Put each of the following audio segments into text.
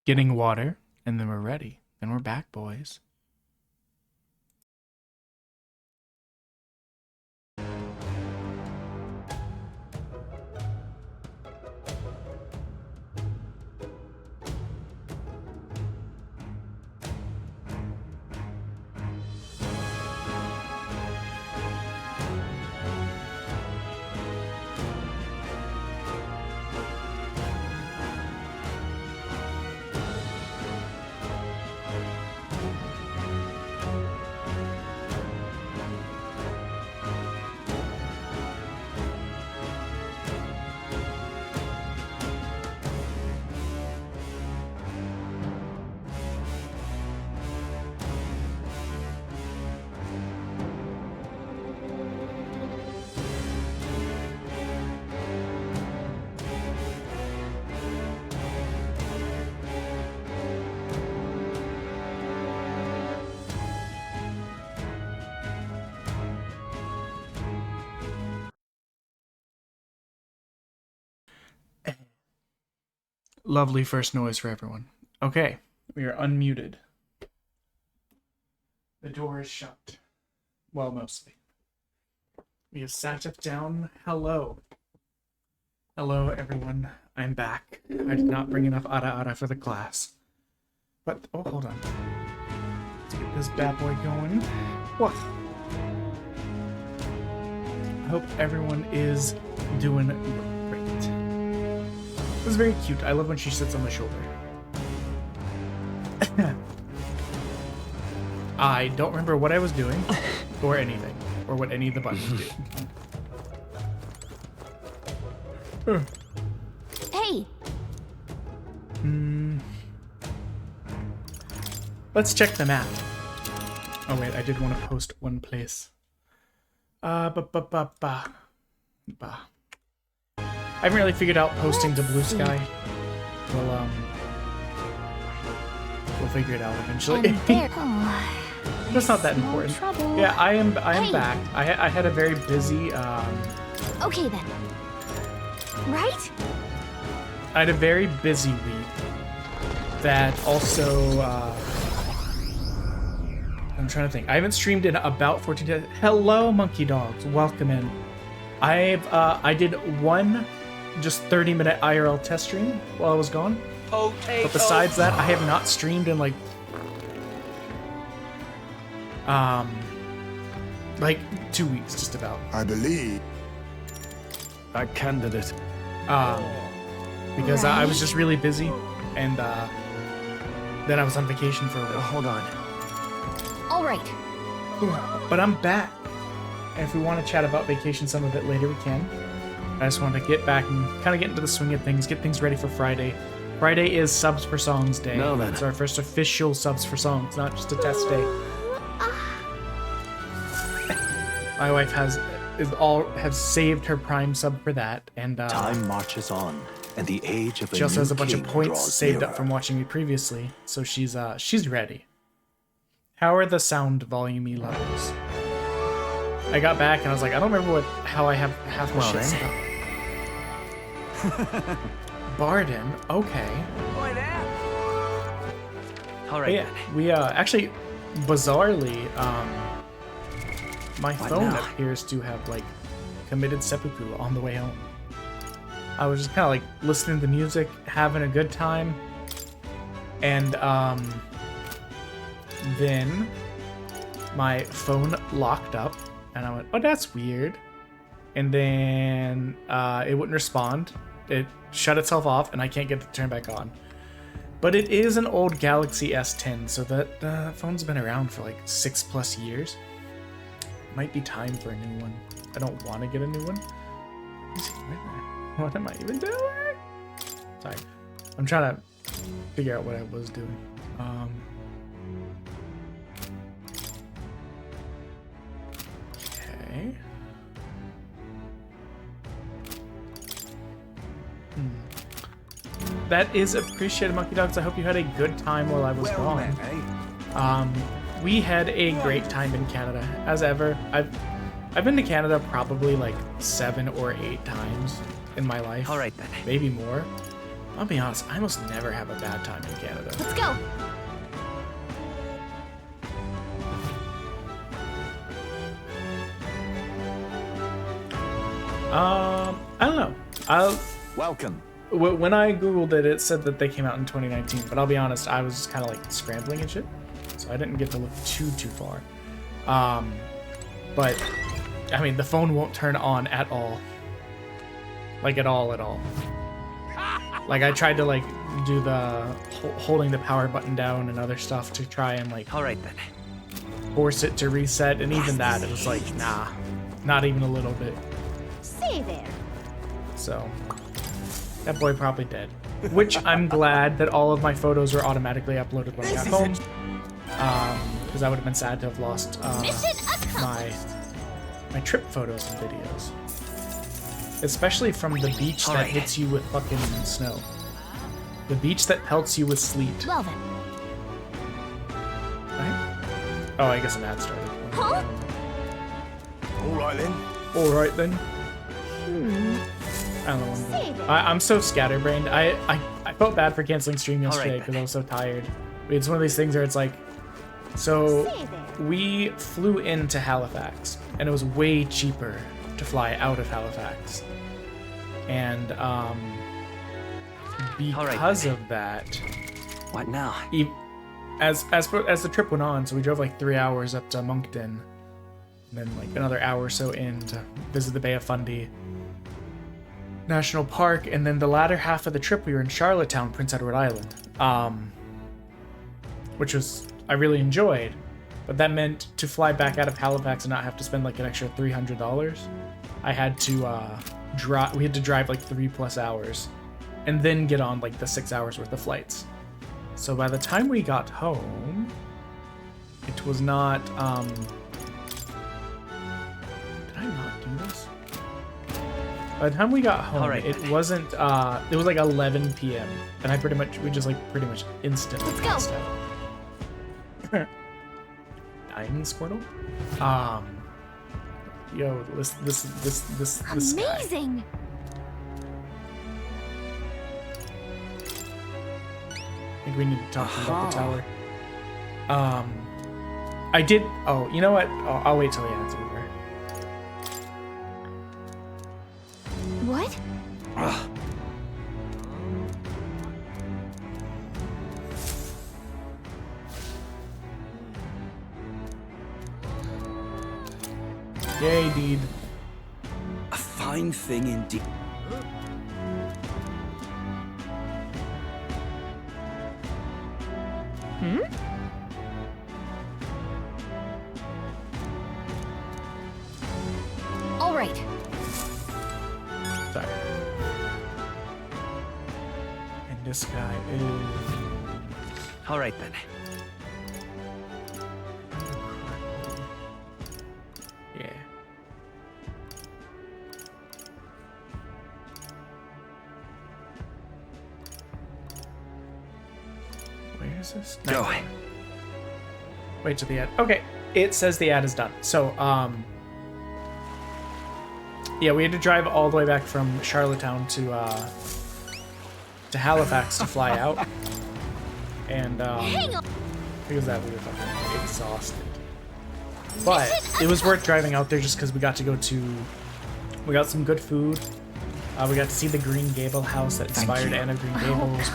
getting water, and then we're ready. Then we're back, boys. Lovely first noise for everyone. Okay, we are unmuted. The door is shut. Well, mostly. We have sat up down. Hello. Hello, everyone. I'm back. I did not bring enough ara for the class. But, oh, hold on. Let's get this bad boy going. What? I hope everyone is doing great. This is very cute. I love when she sits on my shoulder. I don't remember what I was doing, or anything, or what any of the buttons do. Hey! Let's check the map. Oh wait, I did want to post one place. I haven't really figured out posting to Blue Sky. We'll figure it out eventually. That's not that important. Yeah, I am back. I had a very busy Okay then. Right? I had a very busy week that also I'm trying to think. I haven't streamed in about 14 days. Hello, monkey dogs. Welcome in. I did one just 30-minute IRL test stream while I was gone. But besides that, I have not streamed in like 2 weeks, just about. I believe. A candidate. Because I was just really busy, and then I was on vacation for a while. Hold on. All right. But I'm back. And if we want to chat about vacation some of it later, we can. I just want to get back and kind of get into the swing of things, get things ready for Friday. Friday is Subs for Songs Day. No, then. It's our first official Subs for Songs, not just a test day. My wife has saved her Prime sub for that, and Time marches on, and the age of she also has a bunch of points draws saved up nearer. from watching me previously, so she's ready. How are the sound volume levels? I got back and I was like, I don't remember how I have half the shit set up. Barden, okay. All right. Yeah, we actually, bizarrely, my What phone now? appears to have like committed seppuku on the way home. I was just kind of like listening to music, having a good time, and then my phone locked up, and I went, "Oh, that's weird." And then it wouldn't respond. It shut itself off, and I can't get it to turn back on. But it is an old Galaxy S10, so that phone's been around for like 6+ years. Might be time for a new one. I don't want to get a new one. What am I even doing? Sorry. I'm trying to figure out what I was doing. Okay. That is appreciated, Monkey Dogs. I hope you had a good time while I was gone. We had a great time in Canada, as ever. I've been to Canada probably like 7 or 8 times in my life. All right then. Maybe more. I'll be honest, I almost never have a bad time in Canada. Let's go. I don't know. Welcome. When I googled it, it said that they came out in 2019. But I'll be honest, I was just kind of like scrambling and shit, so I didn't get to look too far. But I mean, the phone won't turn on at all. Like at all. Like I tried to like do the holding the power button down and other stuff to try and like All right then. force it to reset, and even that, it was like, nah, not even a little bit. Stay there. So that boy probably dead. Which I'm glad that all of my photos were automatically uploaded when I got home. Because I would have been sad to have lost my trip photos and videos. Especially from the beach that hits you with fucking snow. The beach that pelts you with sleet. Well then. Right? Oh, I guess an ad started. Huh? Alright then. I don't know. I'm so scatterbrained. I felt bad for canceling stream yesterday because I was so tired. It's one of these things where it's like, so we flew into Halifax and it was way cheaper to fly out of Halifax. And because of that, What now? as the trip went on, so we drove like 3 hours up to Moncton, and then like another hour or so in to visit the Bay of Fundy National Park, and then the latter half of the trip we were in Charlottetown, Prince Edward Island, which was I really enjoyed, but that meant to fly back out of Halifax and not have to spend like an extra $300. I had to we had to drive like 3+ hours and then get on like the 6 hours worth of flights. So by the time we got home, it was not did I not do this? By the time we got home, it wasn't it was like 11 p.m. and we just like pretty much instantly passed out. Diamond Squirtle? Yo, this Amazing. I think we need to talk about the tower. I did. Oh, you know what? I'll wait till the end's over. What? Yay, dude. A fine thing indeed. All right. Sorry. And this guy is... All right then. Yeah. Where is this? Go. Wait till the ad. Okay, it says the ad is done. So, yeah, we had to drive all the way back from Charlottetown to Halifax to fly out, and because that we were fucking exhausted. But it was worth driving out there just because we got some good food. We got to see the Green Gable house that inspired Anne of Green Gables.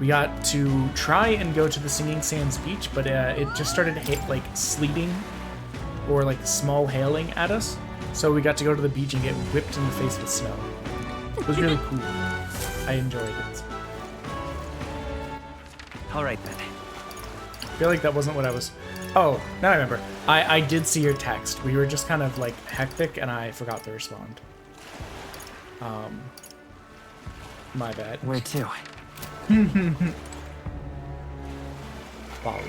We got to try and go to the Singing Sands beach, but it just started like sleeting or like small hailing at us. So we got to go to the beach and get whipped in the face with snow. It was really cool. I enjoyed it. All right then. I feel like that wasn't what I was... Oh, now I remember. I did see your text. We were just kind of like hectic and I forgot to respond. My bad. Where to? Follower.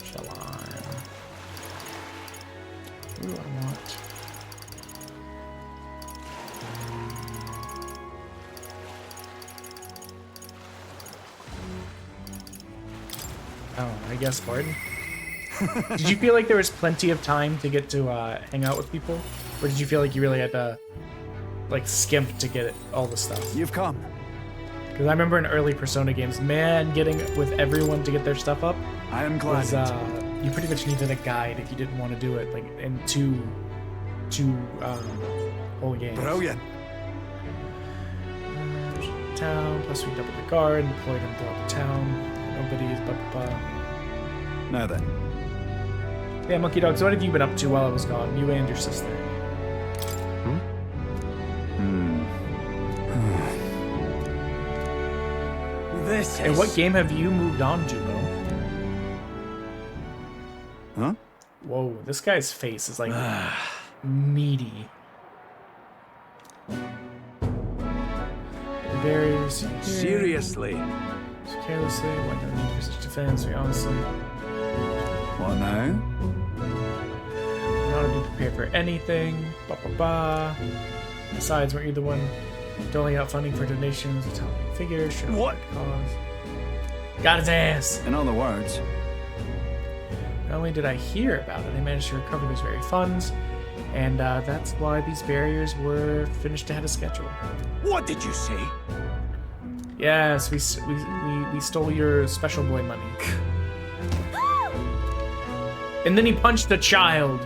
Shalon. Ooh, I want... Oh, I guess Barton. Did you feel like there was plenty of time to get to hang out with people? Or did you feel like you really had to like skimp to get all the stuff. You've come. Because I remember in early Persona games, man, getting with everyone to get their stuff up I am glad. was you pretty much needed a guide if you didn't want to do it like in two whole games. Brilliant. Town, plus we doubled the guard and deployed him throughout the town. Nobody's Now then. Yeah, Monkey Dog, so what have you been up to while I was gone? You and your sister. This Hey, what game have you moved on to, Bo? Huh? Whoa, this guy's face is like meaty. Barriers here. Seriously. So carelessly, why no need for such defense? We honestly What now? not to be prepared for anything. Ba ba ba. Besides, weren't you the one doling out funding for donations? A talented figure. Sure. What? Cause. Got his ass. In other words, Not only did I hear about it, I managed to recover those very funds, and that's why these barriers were finished ahead of schedule. what did you say? Yes, we stole your special boy money. And then he punched the child.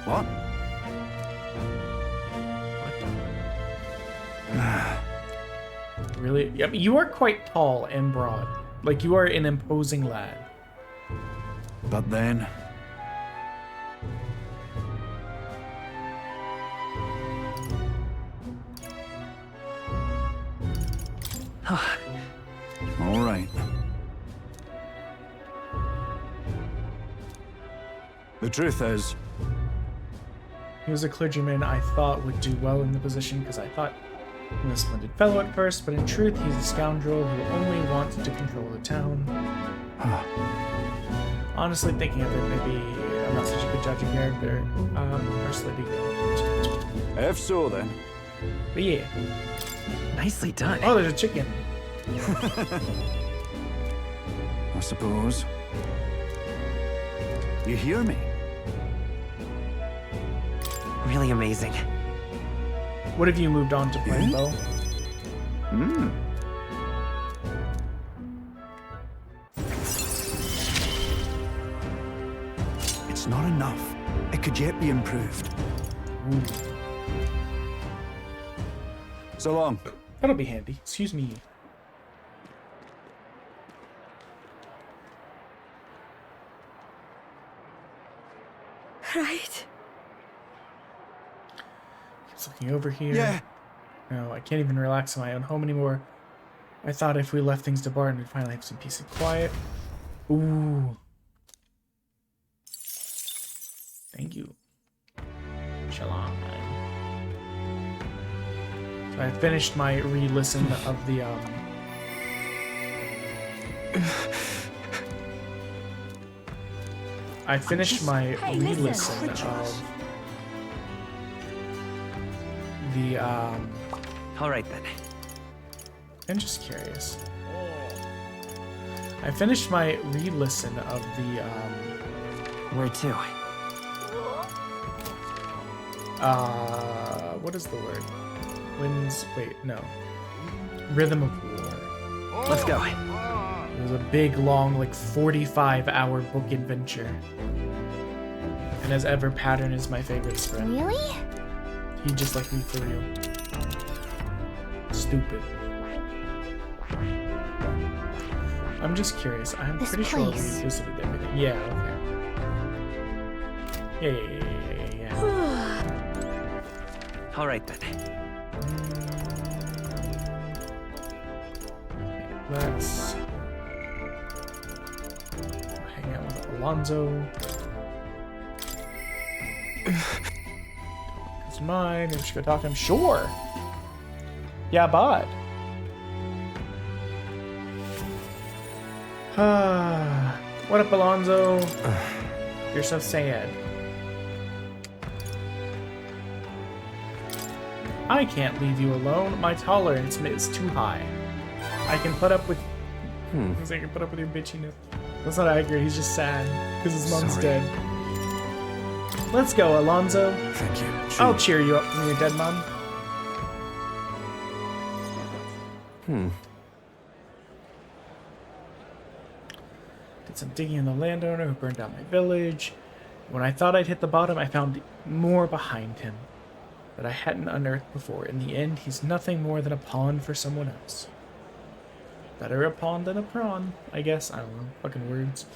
What? Really? I mean, you are quite tall and broad. Like, you are an imposing lad. But then, all right. The truth is, He was a clergyman I thought would do well in the position because I thought he was a splendid fellow at first, but in truth, he's a scoundrel who only wants to control the town. Honestly, thinking of it, maybe I'm not such a good judge of character. Personally, if so then, but yeah. Nicely done. Oh, there's a chicken. I suppose. You hear me? Really amazing. What have you moved on to playing, Bo? It's not enough. It could yet be improved. Ooh, So long. that'll be handy. Excuse me. Right. Just looking over here. Yeah. No, I can't even relax in my own home anymore. I thought if we left things to Barton, we'd finally have some peace and quiet. Ooh. Thank you. Shalom. So I finished my re-listen of the I finished my Hey, re-listen listen. of the All right then. I'm just curious. I finished my re-listen of the Where to? what is the word? Rhythm of War. Let's go. It was a big, long, like 45-hour book adventure. And as ever, Pattern is my favorite spread. Really? He just like me for real. Stupid. I'm just curious. I'm This pretty sure we place. visited everything. Yeah, okay. Yeah. All right then. Let's hang out with Alonzo. It's mine. We should go talk to him. Sure. Yeah, bud. What up, Alonzo? You're so sad. I can't leave you alone. My tolerance is too high. I can put up with. I can put up with your bitchiness. That's not angry. He's just sad because his mom's Sorry. dead. Let's go, Alonzo. Thank you. I'll cheer you up from your dead mom. Did some digging in the landowner who burned down my village. When I thought I'd hit the bottom, I found more behind him that I hadn't unearthed before. In the end, he's nothing more than a pawn for someone else. Better a pawn than a prawn, I guess. I don't know. Fucking words.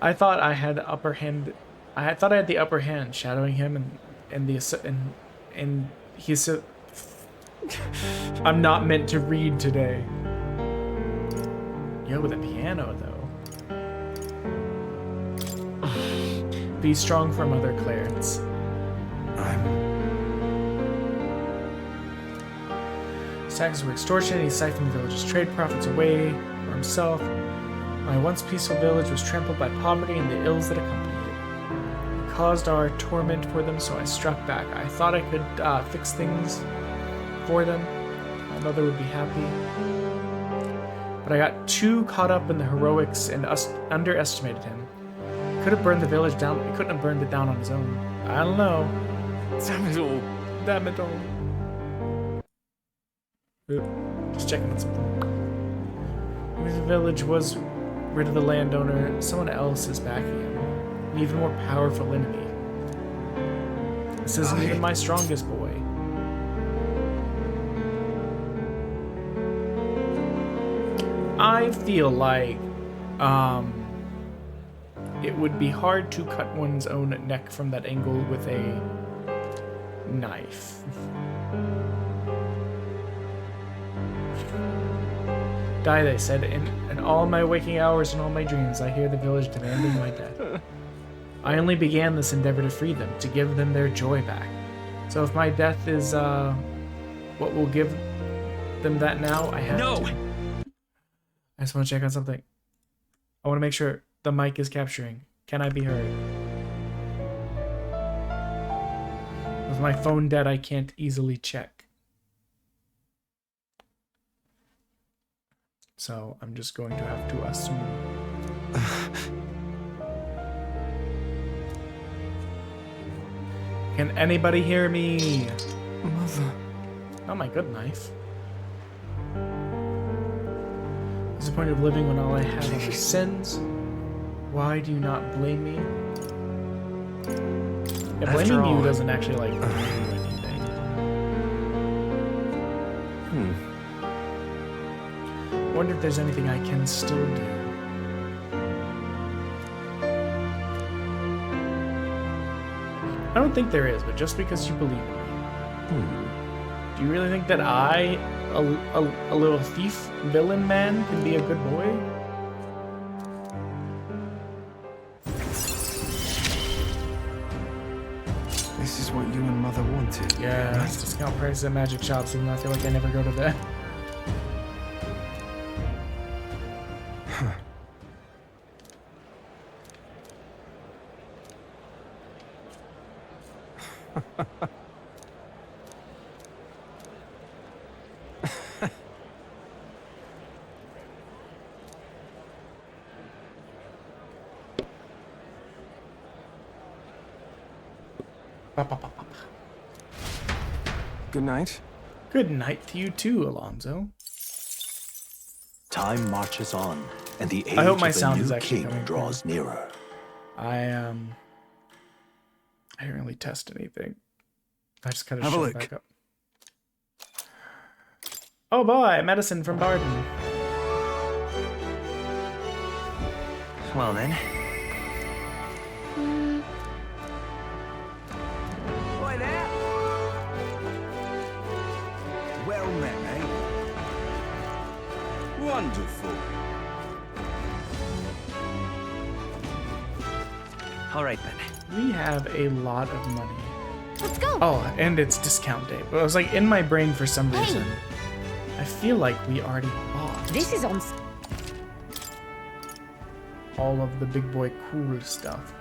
I thought I had the upper hand. I thought I had the upper hand, shadowing him and he's so. I'm not meant to read today. Yo, with a piano though. Be strong for Mother Clarence. Taxes were extortion. He siphoned the village's trade profits away for himself. My once peaceful village was trampled by poverty and the ills that accompany it. He caused our torment for them, so I struck back. I thought I could fix things for them. My mother would be happy. But I got too caught up in the heroics and underestimated him. Could have burned the village down. He couldn't have burned it down on his own. I don't know. Damn it all. Damn it all. Just checking on something. Maybe the village was rid of the landowner. Someone else is backing him. An even more powerful enemy. This isn't even my strongest boy. I feel like it would be hard to cut one's own neck from that angle with a knife. Die, they said, in all my waking hours and all my dreams, I hear the village demanding my death. I only began this endeavor to free them, to give them their joy back. So if my death is what will give them that now, I have to. I just want to check on something. I want to make sure the mic is capturing. Can I be heard? With my phone dead, I can't easily check. So I'm just going to have to assume. Can anybody hear me? Mother. Oh, my good knife. What's the point of living when all I have are sins? Why do you not blame me? Yeah, blaming you doesn't actually, like, do anything. I wonder if there's anything I can still do. I don't think there is, but just because you believe in me. Do you really think that I, a little thief villain man, can be a good boy? This is what you and Mother wanted. Yeah, right? discount prices at magic shops, even though I feel like I never go to that. Good night. Good night to you too, Alonzo. Time marches on, and the age I hope my of the sound new is actually king coming draws nearer. I didn't really test anything. I just kind of Have a shut it look. back up. Oh boy, medicine from Barden. Well then. Oi there! Well met, eh? Wonderful. All right then. We have a lot of money. Let's go. Oh, and it's discount day. But I was like in my brain for some Hey. reason. I feel like we already bought This is on. all of the big boy cool stuff.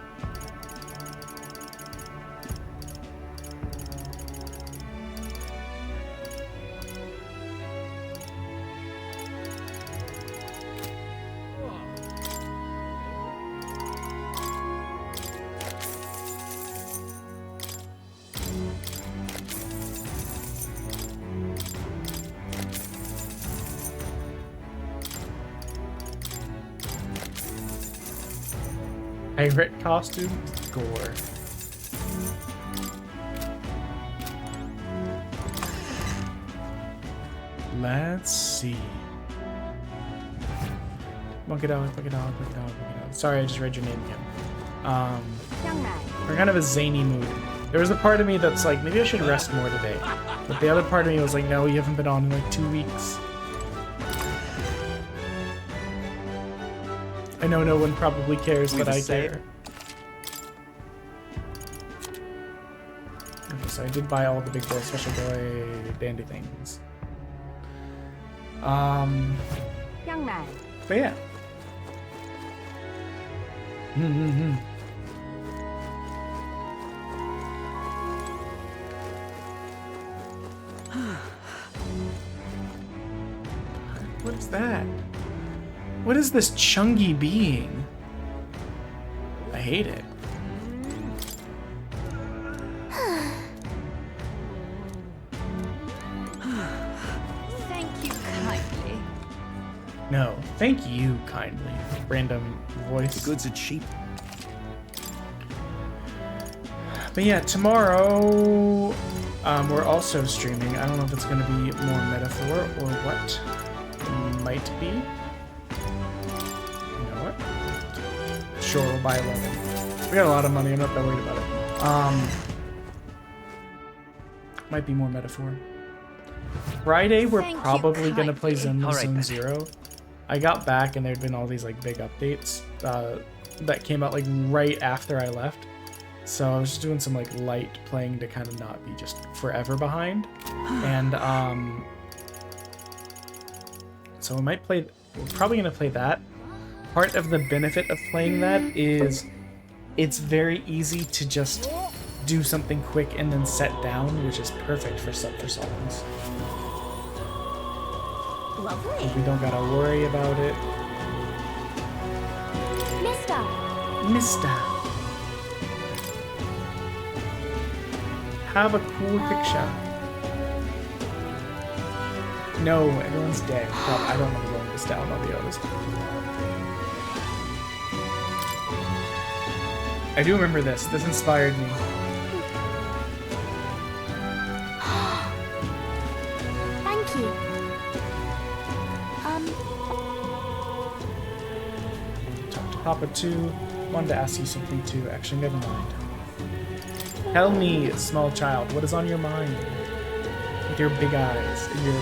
Pirate costume? Gore. Let's see. Monkey dog, monkey dog, monkey dog, monkey dog. Sorry, I just read your name again. Young man. We're kind of a zany mood. There was a part of me that's like, maybe I should rest more today. But the other part of me was like, no, you haven't been on in like 2 weeks. I know no one probably cares, but I care. Okay, so I did buy all the big boy, special boy, dandy things. Young man. But yeah. What's that? What is this chungy being? I hate it. Thank you kindly. No, thank you kindly. Random voice. The goods are cheap. But yeah, tomorrow we're also streaming. I don't know if it's going to be more metaphor or what. Might be. You know what? Sure, we'll buy 11. We got a lot of money. I'm not that worried about it. Might be more metaphor. Friday, we're Thank you probably going to play kindly. Zone Zero. I got back and there'd been all these like big updates that came out like right after I left. So I was just doing some like light playing to kind of not be just forever behind. And so we're probably gonna play that. Part of the benefit of playing that is it's very easy to just do something quick and then set down, which is perfect for songs. Lovely. We don't gotta worry about it. Mister. Have a cool picture. No, everyone's dead. God, I don't remember going this down, I'll be honest. I do remember this. This inspired me. Thank you. Talk to Papa too. Wanted to ask you something too. Actually, never mind. Tell me, small child, what is on your mind? With your big eyes and your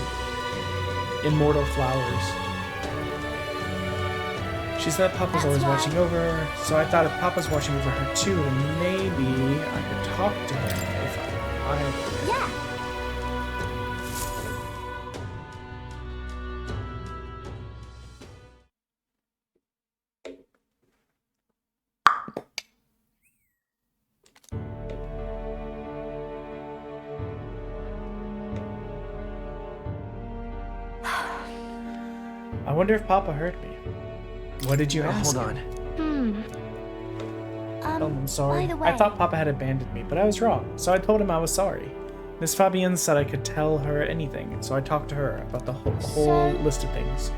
immortal flowers. She said Papa's always watching over her, so I thought if Papa's watching over her too, then maybe I could talk to him if I Yeah. I wonder if Papa heard me. What did you ask? Hold on. Oh, I'm sorry. By the way, I thought Papa had abandoned me, but I was wrong. So I told him I was sorry. Miss Fabienne said I could tell her anything, so I talked to her about the whole list of things.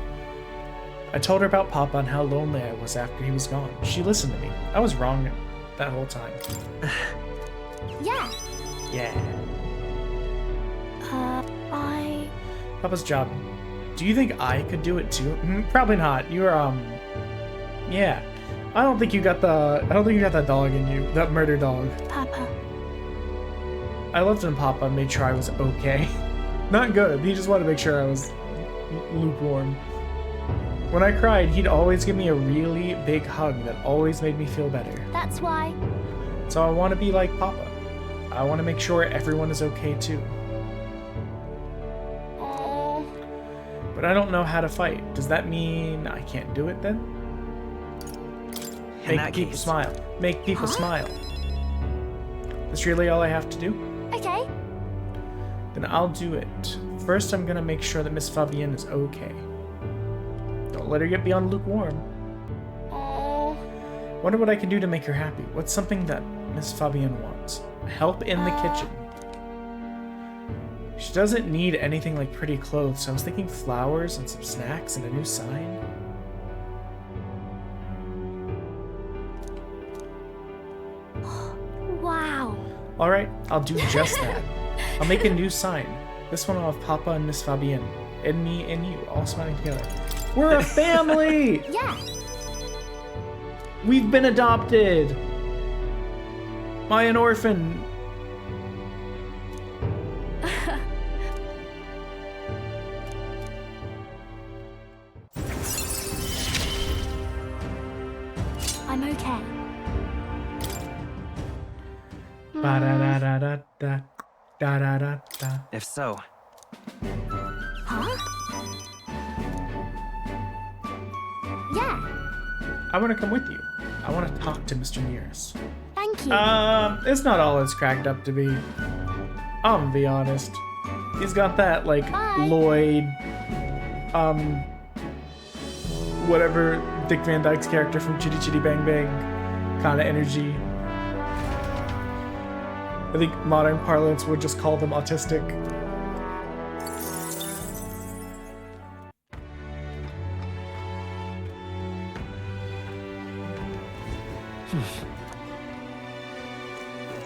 I told her about Papa and how lonely I was after he was gone. She listened to me. I was wrong that whole time. yeah. Yeah. Papa's job. Do you think I could do it too? Probably not. You're yeah. I don't think you got that dog in you. That murder dog. Papa. I loved when Papa made sure I was okay. Not good. He just wanted to make sure I was lukewarm. When I cried, he'd always give me a really big hug that always made me feel better. That's why. So I want to be like Papa. I want to make sure everyone is okay too. Oh. But I don't know how to fight. Does that mean I can't do it then? In Make that people case. smile. Make people smile. That's really all I have to do? Okay. Then I'll do it. First, I'm gonna make sure that Miss Fabienne is okay. Don't let her get beyond lukewarm. Oh. Wonder what I can do to make her happy. What's something that Miss Fabienne wants? Help in the kitchen. She doesn't need anything like pretty clothes, so I was thinking flowers and some snacks and a new sign. Alright, I'll do just that. I'll make a new sign. This one will have Papa and Miss Fabienne. And me and you, all smiling together. We're a family! Yeah. We've been adopted! Am I an orphan? I'm okay. Ba-da-da-da-da-da. Da-da-da-da. If so, Huh? Yeah. I want to come with you. I want to talk to Mr. Nearest. Thank you. It's not all it's cracked up to be. I'm gonna be honest. He's got that, like, Bye. Lloyd, whatever Dick Van Dyke's character from Chitty Chitty Bang Bang kind of energy. I think modern parlance would just call them autistic.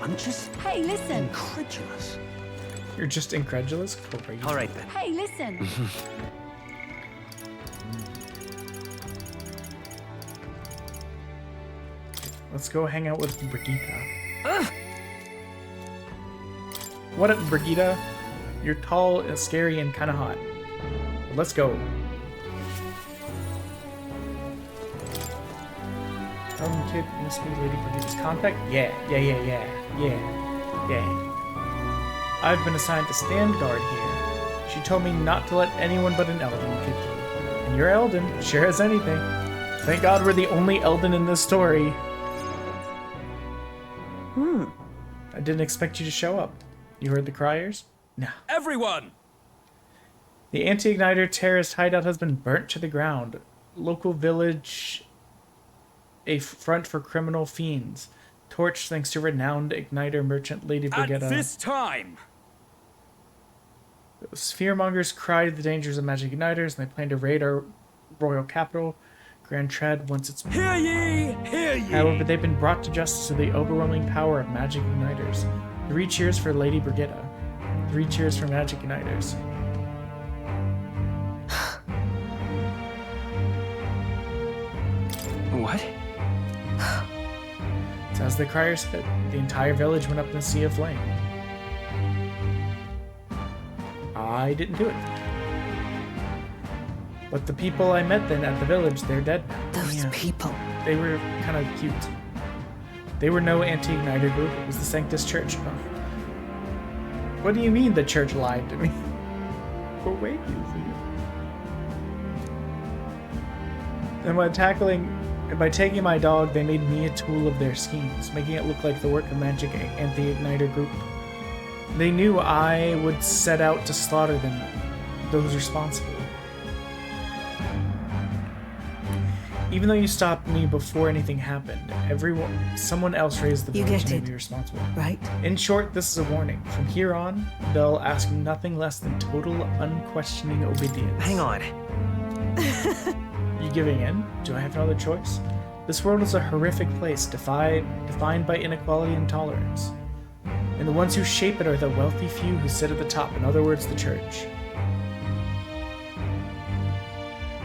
I'm just Hey, listen. incredulous. You're just incredulous? Great. all right then. Hey, listen. Let's go hang out with Brigitte. What up, Brigitte? You're tall and scary and kind of hot. But let's go. Kid, Miss Me, Lady Brigitte's contact? Yeah. I've been assigned to stand guard here. She told me not to let anyone but an Elden kid through. And you're Elden, sure as anything. Thank God we're the only Elden in this story. I didn't expect you to show up. You heard the criers? No. Everyone! The anti-igniter terrorist hideout has been burnt to the ground. Local village, a front for criminal fiends. Torch thanks to renowned igniter merchant Lady Brigitte. At this time! Spheremongers cried the dangers of magic igniters, and they plan to raid our royal capital, Grand Tread, once it's... Hear ye! Hear ye! However, they've been brought to justice through the overwhelming power of magic igniters. 3 cheers for Lady Brigitte. 3 cheers for magic igniters. What? So as the crier said, the entire village went up in a sea of flame. I didn't do it. But the people I met then at the village, they're dead now. Those people. They were kind of cute. They were no anti-igniter group. It was the Sanctus Church. Oh. What do you mean the church lied to me? For wages. And by taking my dog, they made me a tool of their schemes, making it look like the work of magic anti-igniter group. They knew I would set out to slaughter them, those responsible. Even though you stopped me before anything happened, someone else raised the You voice get to it. be responsible. Right? In short, this is a warning. From here on, they'll ask nothing less than total, unquestioning obedience. Hang on. You giving in? Do I have no other choice? This world is a horrific place, defined by inequality and intolerance. And the ones who shape it are the wealthy few who sit at the top, in other words, the church.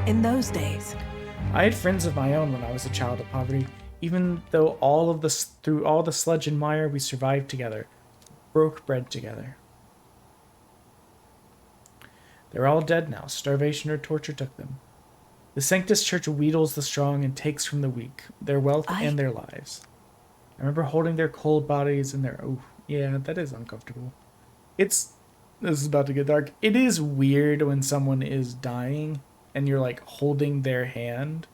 In those days. I had friends of my own when I was a child of poverty, even though through all the sludge and mire, we survived together, broke bread together. They're all dead now. Starvation or torture took them. The Sanctus Church wheedles the strong and takes from the weak, their wealth and their lives. I remember holding their cold bodies in their... Oh, yeah, that is uncomfortable. This is about to get dark. It is weird when someone is dying and you're, like, holding their hand,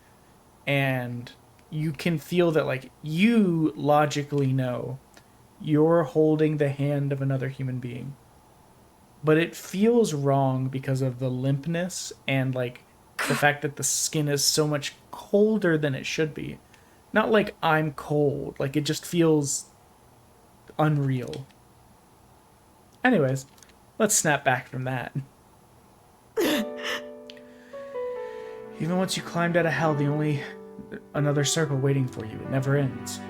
and you can feel that, like, you logically know you're holding the hand of another human being. But it feels wrong because of the limpness and, like, the fact that the skin is so much colder than it should be. Not like I'm cold. Like, it just feels unreal. Anyways, let's snap back from that. Even once you climbed out of hell, only another circle waiting for you. It never ends.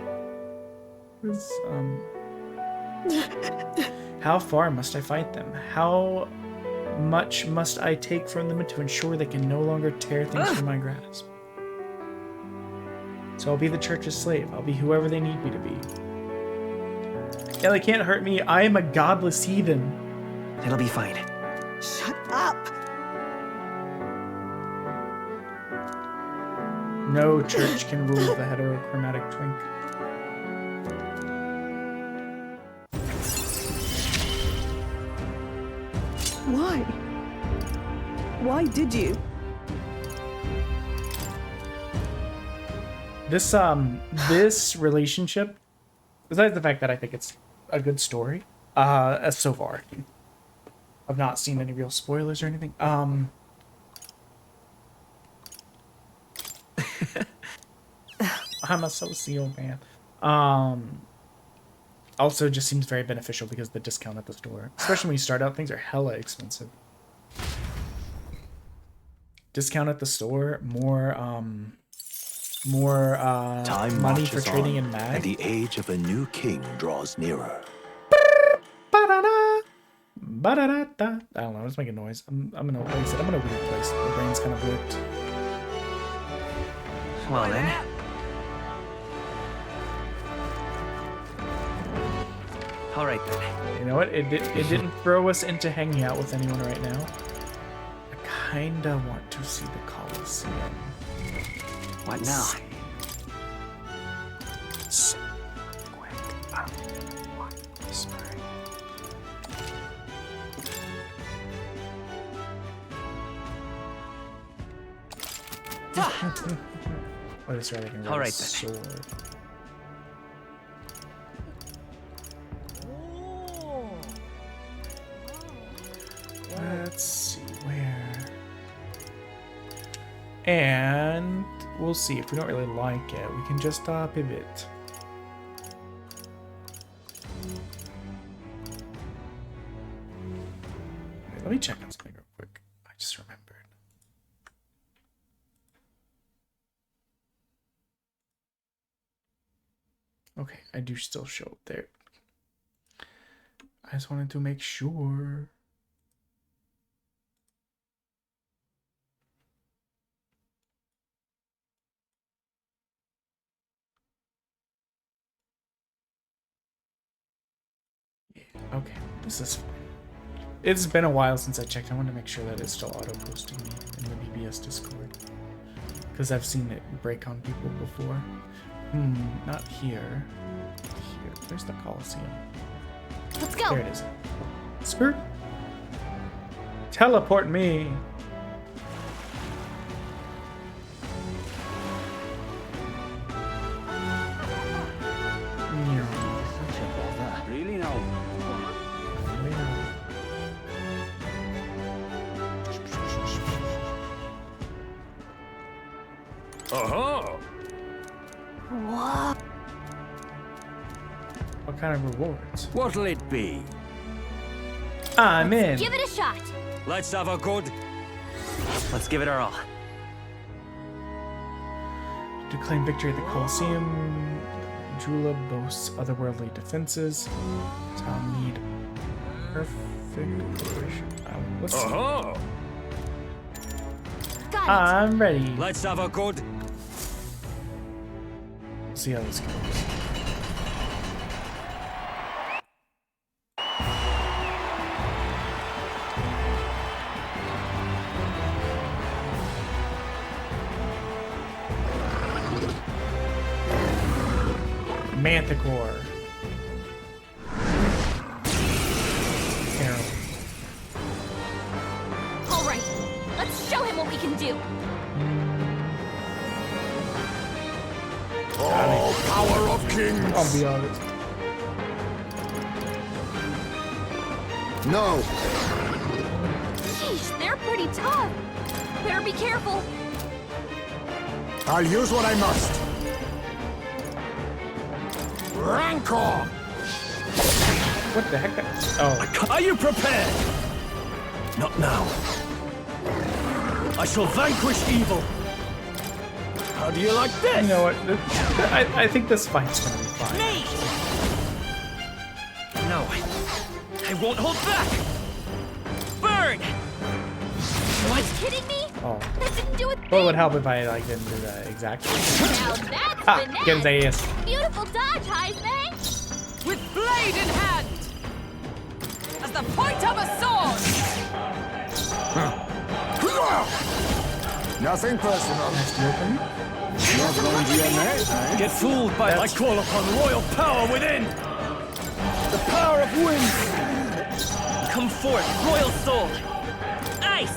How far must I fight them? How much must I take from them to ensure they can no longer tear things from my grasp? So I'll be the church's slave. I'll be whoever they need me to be. Yeah, they can't hurt me. I am a godless heathen. It'll be fine. Shut up! No church can rule the heterochromatic twink. Why? Why did you? This relationship, besides the fact that I think it's a good story, as so far, I've not seen any real spoilers or anything. I'm a sociopath. Also just seems very beneficial because of the discount at the store, especially when you start out, things are hella expensive. Discount at the store, more Time money marches for trading on, in mag. and the age of a new king draws nearer. Ba-da-da, ba-da-da-da. I don't know, let's make a noise. I'm in a place. I'm in a weird place. My brain's kind of blipped. Well then. All right then. You know what? It didn't throw us into hanging out with anyone right now. I kinda want to see the Colosseum. What now? So quick. Sorry. Oh, this right, I can All right, a sword. Let's see where. And we'll see if we don't really like it. We can just pivot. Wait, let me check on something real quick. I just remembered. Okay, I do still show up there. I just wanted to make sure. Okay, this is fine. It's been a while since I checked. I want to make sure that it's still auto-posting me in the BBS Discord. Because I've seen it break on people before. Not here. Here. Where's the Colosseum? Let's go. There it is. Skirt. Teleport me. Really now? Aha! Whoa. What kind of rewards? What'll it be? I'm in. Give it a shot. Let's have a good. Let's give it our all. To claim victory at the Colosseum, Jula boasts otherworldly defenses. So I'll need perfect preparation. Let's see. Aha! Got I'm ready. Let's have a good. See how this goes. Manticore. Terrible. All right. Let's show him what we can do. Power of kings! I'll be honest. No! Sheesh, they're pretty tough. Better be careful. I'll use what I must. Rancor! What the heck? Oh, Are you prepared? Not now. I shall vanquish evil. How do you like this? you know what? I think this fight's gonna be fine. Me! No. I won't hold back! Burn! Are you kidding me? Oh. That didn't do a thing. Well, it would help if I like didn't do that exactly. Now that's Ah, get his finesse. ass. Beautiful dodge, Heisman. With blade in hand! As the point of a sword! Nothing personal. Nice to open. Not going to your neck, eh? Get fooled by I call upon royal power within! The power of wind! Come forth, royal soul! Ice!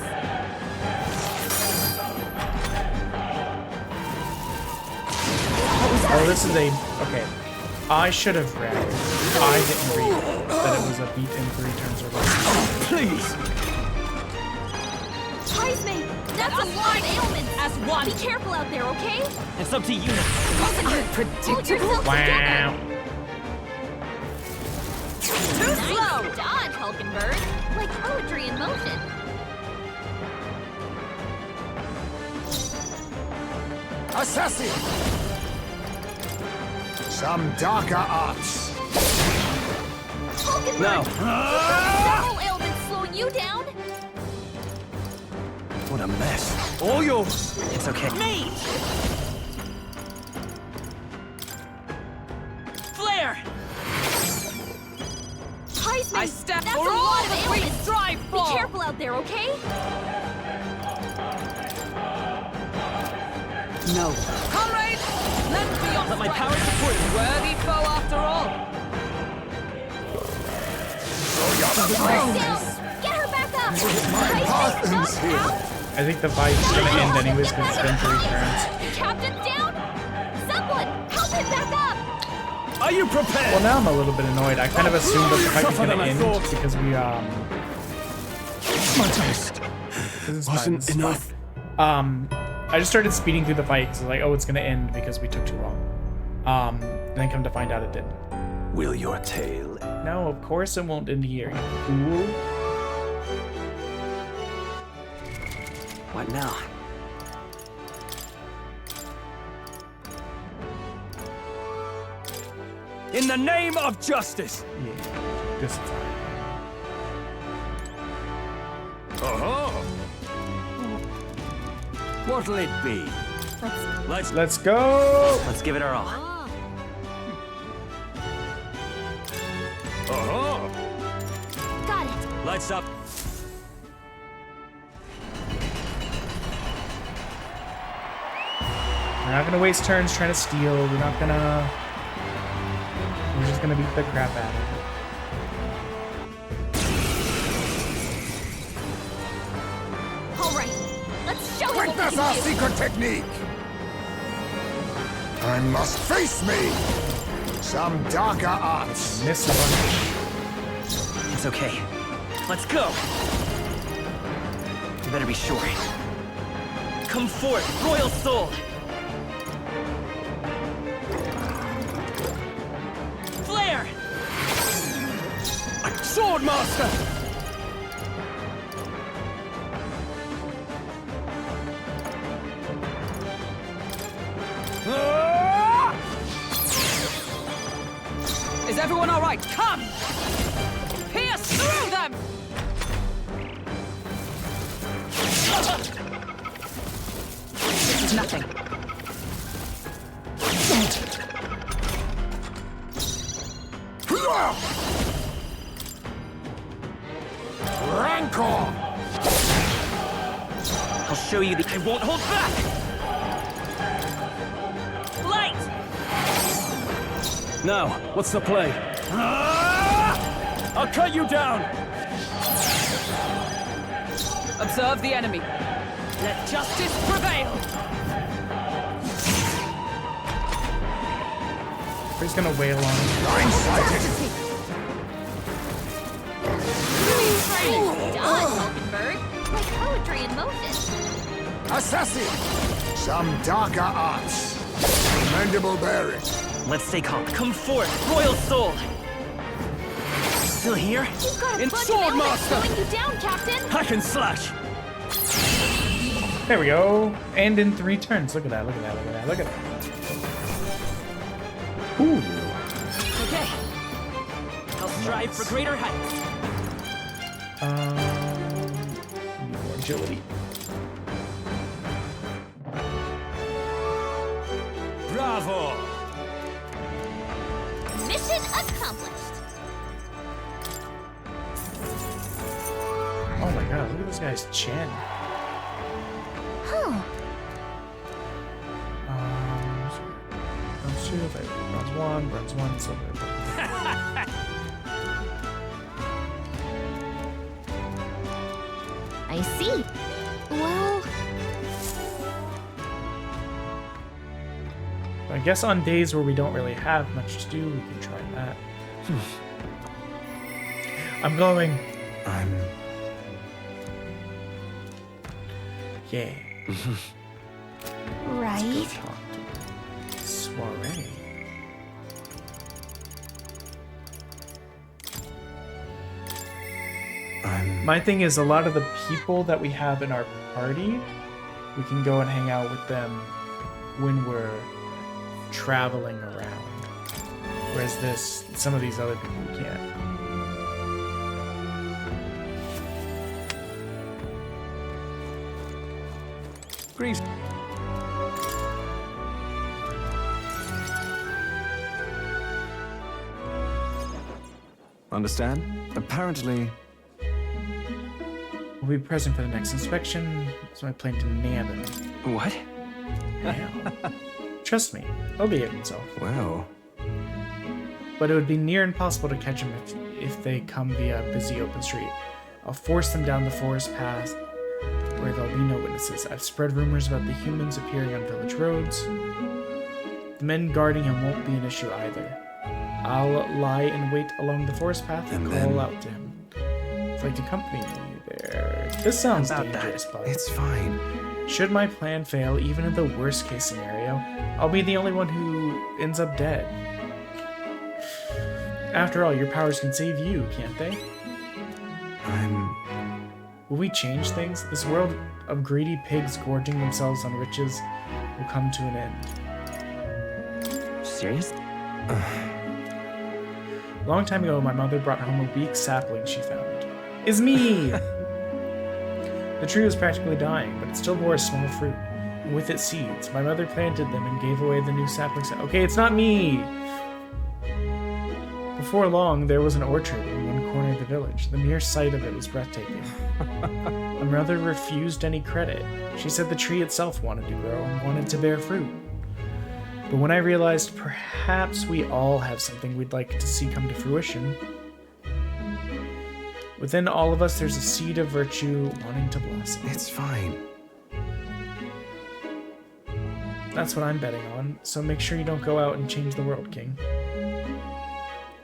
Oh, this is a... Okay. I should have read. I didn't read that it was a beat in 3 turns or less. Please! Heisman, that's a lot of ailments. As one! Be careful out there, okay? It's up to you now. Hold yourself Wow. together. Too slow! Nice dodge, Hulkenberg. Like poetry in motion. Assassin! Some darker arts. Hulkenberg, No. several ailments slowing you down. What a mess. All yours! It's okay. Mage! Flare! Heisman, I stand that's for a all lot of that we ailments. strive Be for! careful out there, okay? No. Comrades, lend me your Let my strength. power support you. Worthy foe after all. Down. Get her back up. Heisman, Parthen's knocked here. out. I think the fight's gonna end anyways because it's been 3 turns. Captain's down. Someone, help him back up. Are you prepared? Well, now I'm a little bit annoyed. I kind of assumed that the fight was Tougher gonna than I end thought. because we My test this is wasn't fine. enough. I just started speeding through the fight because like, oh, it's gonna end because we took too long. And then come to find out it didn't. Will your tale No, of course it won't end here, you fool. What now? In the name of justice! Yeah, just fine. What'll it be? Let's go. Let's give it our all. Got it. Lights up. We're not gonna waste turns trying to steal. We're not gonna. We're just gonna beat the crap out of it. All right, let's show him what we That's our can do. secret technique. Time must face me. Some darker arts. Miss a bunch. It's okay. Let's go! You better be sure. Come forth, royal soul! Flare! Sword master! Is everyone all right? Come! Pierce through them! This is nothing. Rancor! I'll show you the— I won't hold back! Light! Now, what's the play? I'll cut you down! Observe the enemy. Let justice prevail. We're just gonna wail on him. Blindsided! Done, Hulkenberg. Like poetry in motion. Assassin! Some darker arts. Commendable bearing. Let's stay calm. Come forth, royal soul! Still here? You've got a In bunch of sword, ailments master! slowing you down, Captain. I can slash! There we go. And in 3 turns. Look at that. Look at that. Look at that. Look at that. Ooh. Okay. I'll strive for greater heights. More agility. Bravo! Mission accomplished. Oh my god, look at this guy's chin. Huh. Bronze 2, bronze 1, silver. I see. Well, I guess on days where we don't really have much to do, we can try that. I'm going. Yeah. right. Soiree. My thing is, a lot of the people that we have in our party, we can go and hang out with them when we're traveling around. Whereas some of these other people we can't. Grease. Understand? Apparently... We'll be present for the next inspection, so I plan to nab him. What? Yeah. Trust me, he'll behave himself. Wow. But it would be near impossible to catch him if they come via a busy open street. I'll force them down the forest path where there'll be no witnesses. I've spread rumors about the humans appearing on village roads. The men guarding him won't be an issue either. I'll lie in wait along the forest path and call out to him. If you'd like to accompany me there. This sounds dangerous, but It's fine. should my plan fail, even in the worst case scenario, I'll be the only one who ends up dead. After all, your powers can save you, can't they? Will we change things? This world of greedy pigs gorging themselves on riches will come to an end. Serious? A long time ago, my mother brought home a weak sapling she found. Is me! The tree was practically dying, but it still bore a small fruit, and with its seeds. My mother planted them and gave away the new saplings. Okay, it's not me! Before long, there was an orchard in one corner of the village. The mere sight of it was breathtaking. My mother refused any credit. She said the tree itself wanted to grow and wanted to bear fruit. But when I realized perhaps we all have something we'd like to see come to fruition, within all of us there's a seed of virtue wanting to blossom. It's fine. That's what I'm betting on, so make sure you don't go out and change the world, King.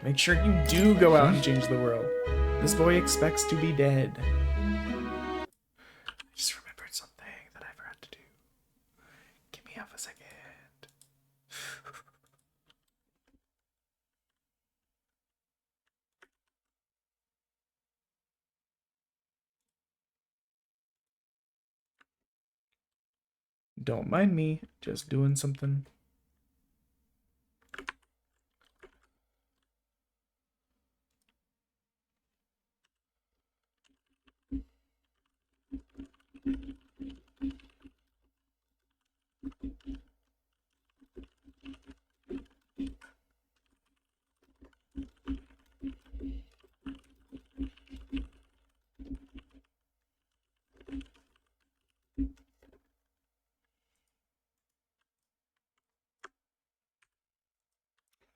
Make sure you do go out and change the world. This boy expects to be dead. I just remembered something that I forgot to do. Give me half a second. Don't mind me, just doing something.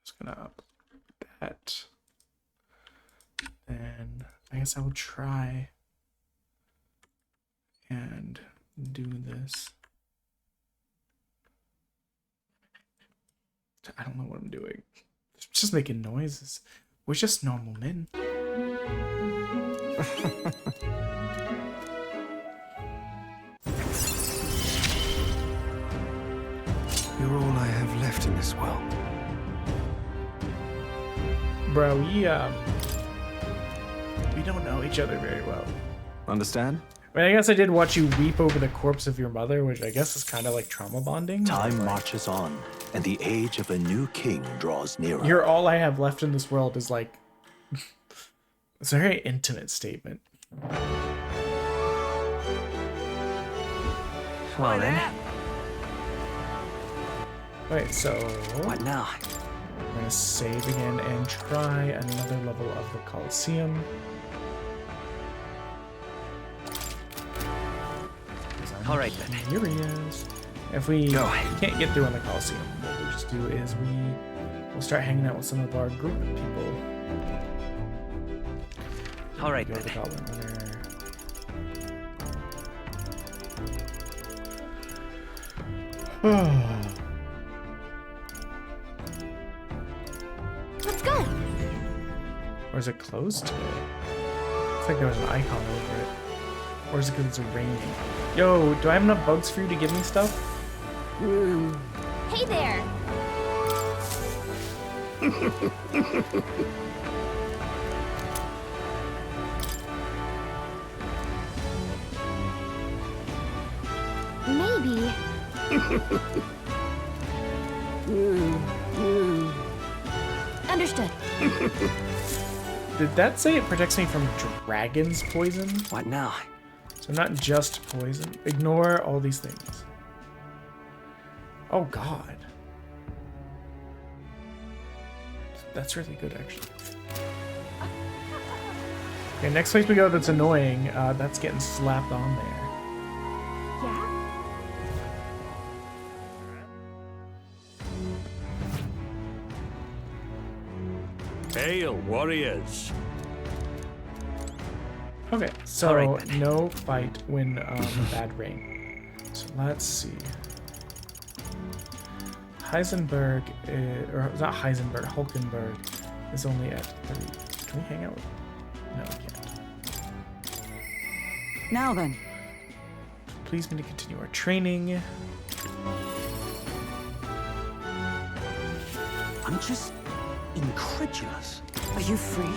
Just gonna up that. And I guess I will try and do this. I don't know what I'm doing. It's just making noises. We're just normal men. You're all I have left in this world. Bro, we don't know each other very well. Understand? I mean, I guess I did watch you weep over the corpse of your mother, which I guess is kind of like trauma bonding. Time marches on, and the age of a new king draws nearer. You're all I have left in this world is like It's a very intimate statement. Well then, Wait, so what now? we're gonna save again and try another level of the Colosseum. All right then. Curious. If we can't get through on the Colosseum, what we'll just do is we'll start hanging out with some of our group of people. All right Go to the then. Goblin Runner. Let's go. Or is it closed today? Looks like there was an icon over it. Or is it because it's raining? Yo, do I have enough bugs for you to give me stuff? Hey there. Maybe. Understood. Did that say it protects me from dragon's poison? What now? So not just poison. Ignore all these things. Oh god. That's really good actually. Okay, next place we go that's annoying, that's getting slapped on there. Yeah? Hail, warriors! Okay, so All right, then. no fight when bad rain. So let's see. Heisenberg, or not Heisenberg, Hulkenberg is only at 3. Can we hang out with? No, we can't. Now then. Please me to continue our training. I'm just incredulous. Are you free?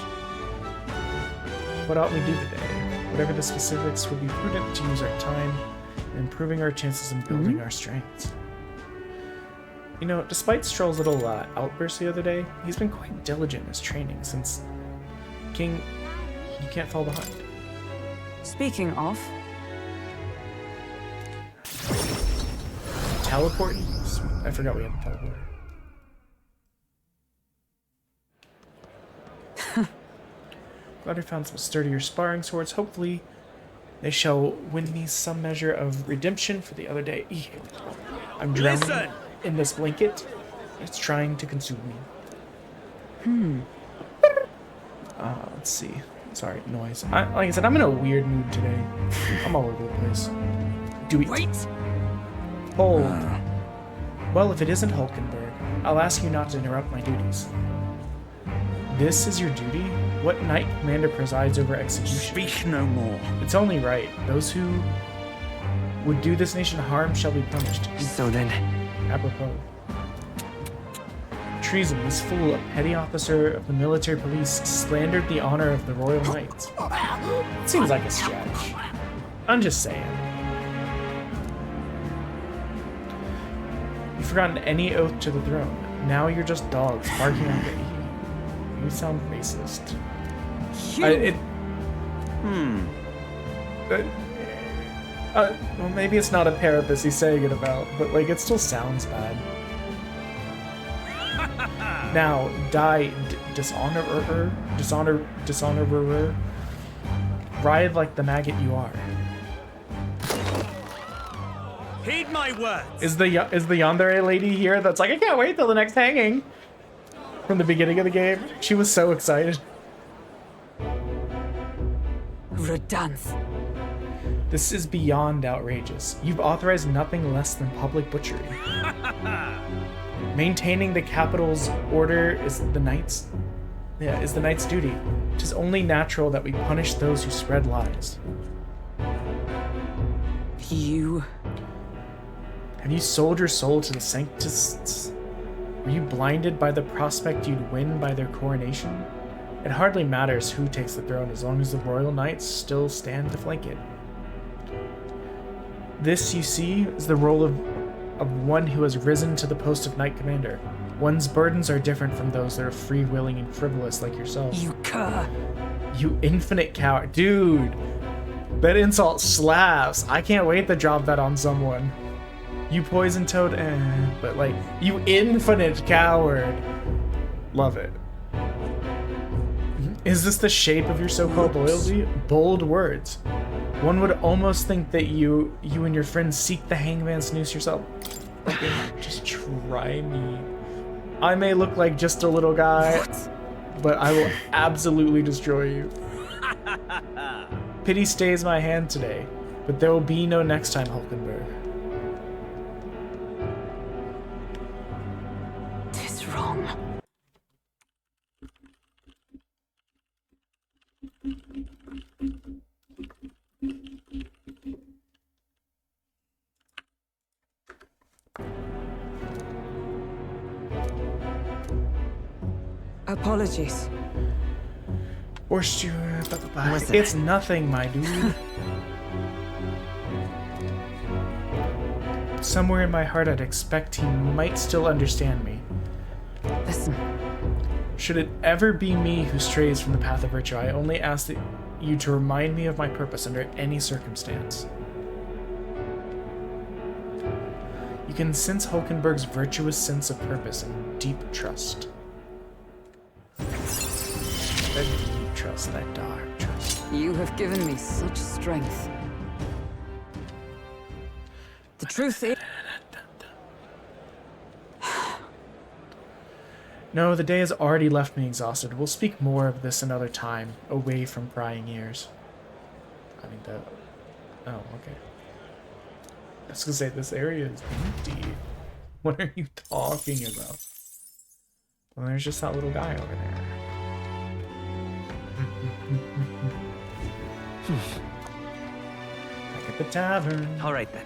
What ought we do today? Whatever the specifics, would be prudent to use our time in improving our chances in building our strengths. You know, despite Stroll's little outburst the other day, he's been quite diligent in his training since King, you can't fall behind. Speaking of, Teleporting? Sweet. I forgot we had the teleporter. Glad I found some sturdier sparring swords. Hopefully, they shall win me some measure of redemption for the other day. Eek. I'm drowning Listen! in this blanket. It's trying to consume me. Let's see. Sorry, noise. Like I said, I'm in a weird mood today. I'm all over the place. Do we wait! hold? Well, if it isn't Hulkenberg, I'll ask you not to interrupt my duties. This is your duty? What knight commander presides over execution? Speak no more. It's only right. Those who would do this nation harm shall be punished. So then, Apropos. Treason. This fool, a petty officer of the military police, slandered the honor of the Royal Knights. Seems like a stretch. I'm just saying. You've forgotten any oath to the throne. Now you're just dogs barking at the You sound racist. Well, maybe it's not a parapet he's saying it about, but like it still sounds bad. Now, die, dishonorer, ride like the maggot you are. Heed my words! Is the yandere lady here? That's like, I can't wait till the next hanging. From the beginning of the game, she was so excited. Redanth. This is beyond outrageous. You've authorized nothing less than public butchery. Maintaining the capital's order is the knight's duty. It is only natural that we punish those who spread lies. You. Have you sold your soul to the sanctists? Were you blinded by the prospect you'd win by their coronation? It hardly matters who takes the throne as long as the royal knights still stand to flank it. This, you see, is the role of one who has risen to the post of knight commander. One's burdens are different from those that are free-willing and frivolous like yourself. You cur. You infinite coward. Dude, that insult slaps. I can't wait to drop that on someone. You poison toad, but like, you infinite coward. Love it. Is this the shape of your so-called loyalty? Bold words. One would almost think that you and your friends seek the hangman's noose yourself. Just try me. I may look like just a little guy, but I will absolutely destroy you. Pity stays my hand today, but there will be no next time, Hulkenberg. Tis wrong. Apologies. Forced you. It's nothing, my dude. Somewhere in my heart, I'd expect he might still understand me. Listen. Should it ever be me who strays from the path of virtue, I only ask that you to remind me of my purpose under any circumstance. You can sense Hulkenberg's virtuous sense of purpose and deep trust. That deep trust, that dark trust. You have given me such strength. The truth is... No, the day has already left me exhausted. We'll speak more of this another time, away from prying ears. I mean, oh, okay. I was gonna say, this area is empty. What are you talking about? Well, there's just that little guy over there. Back at the tavern. All right then.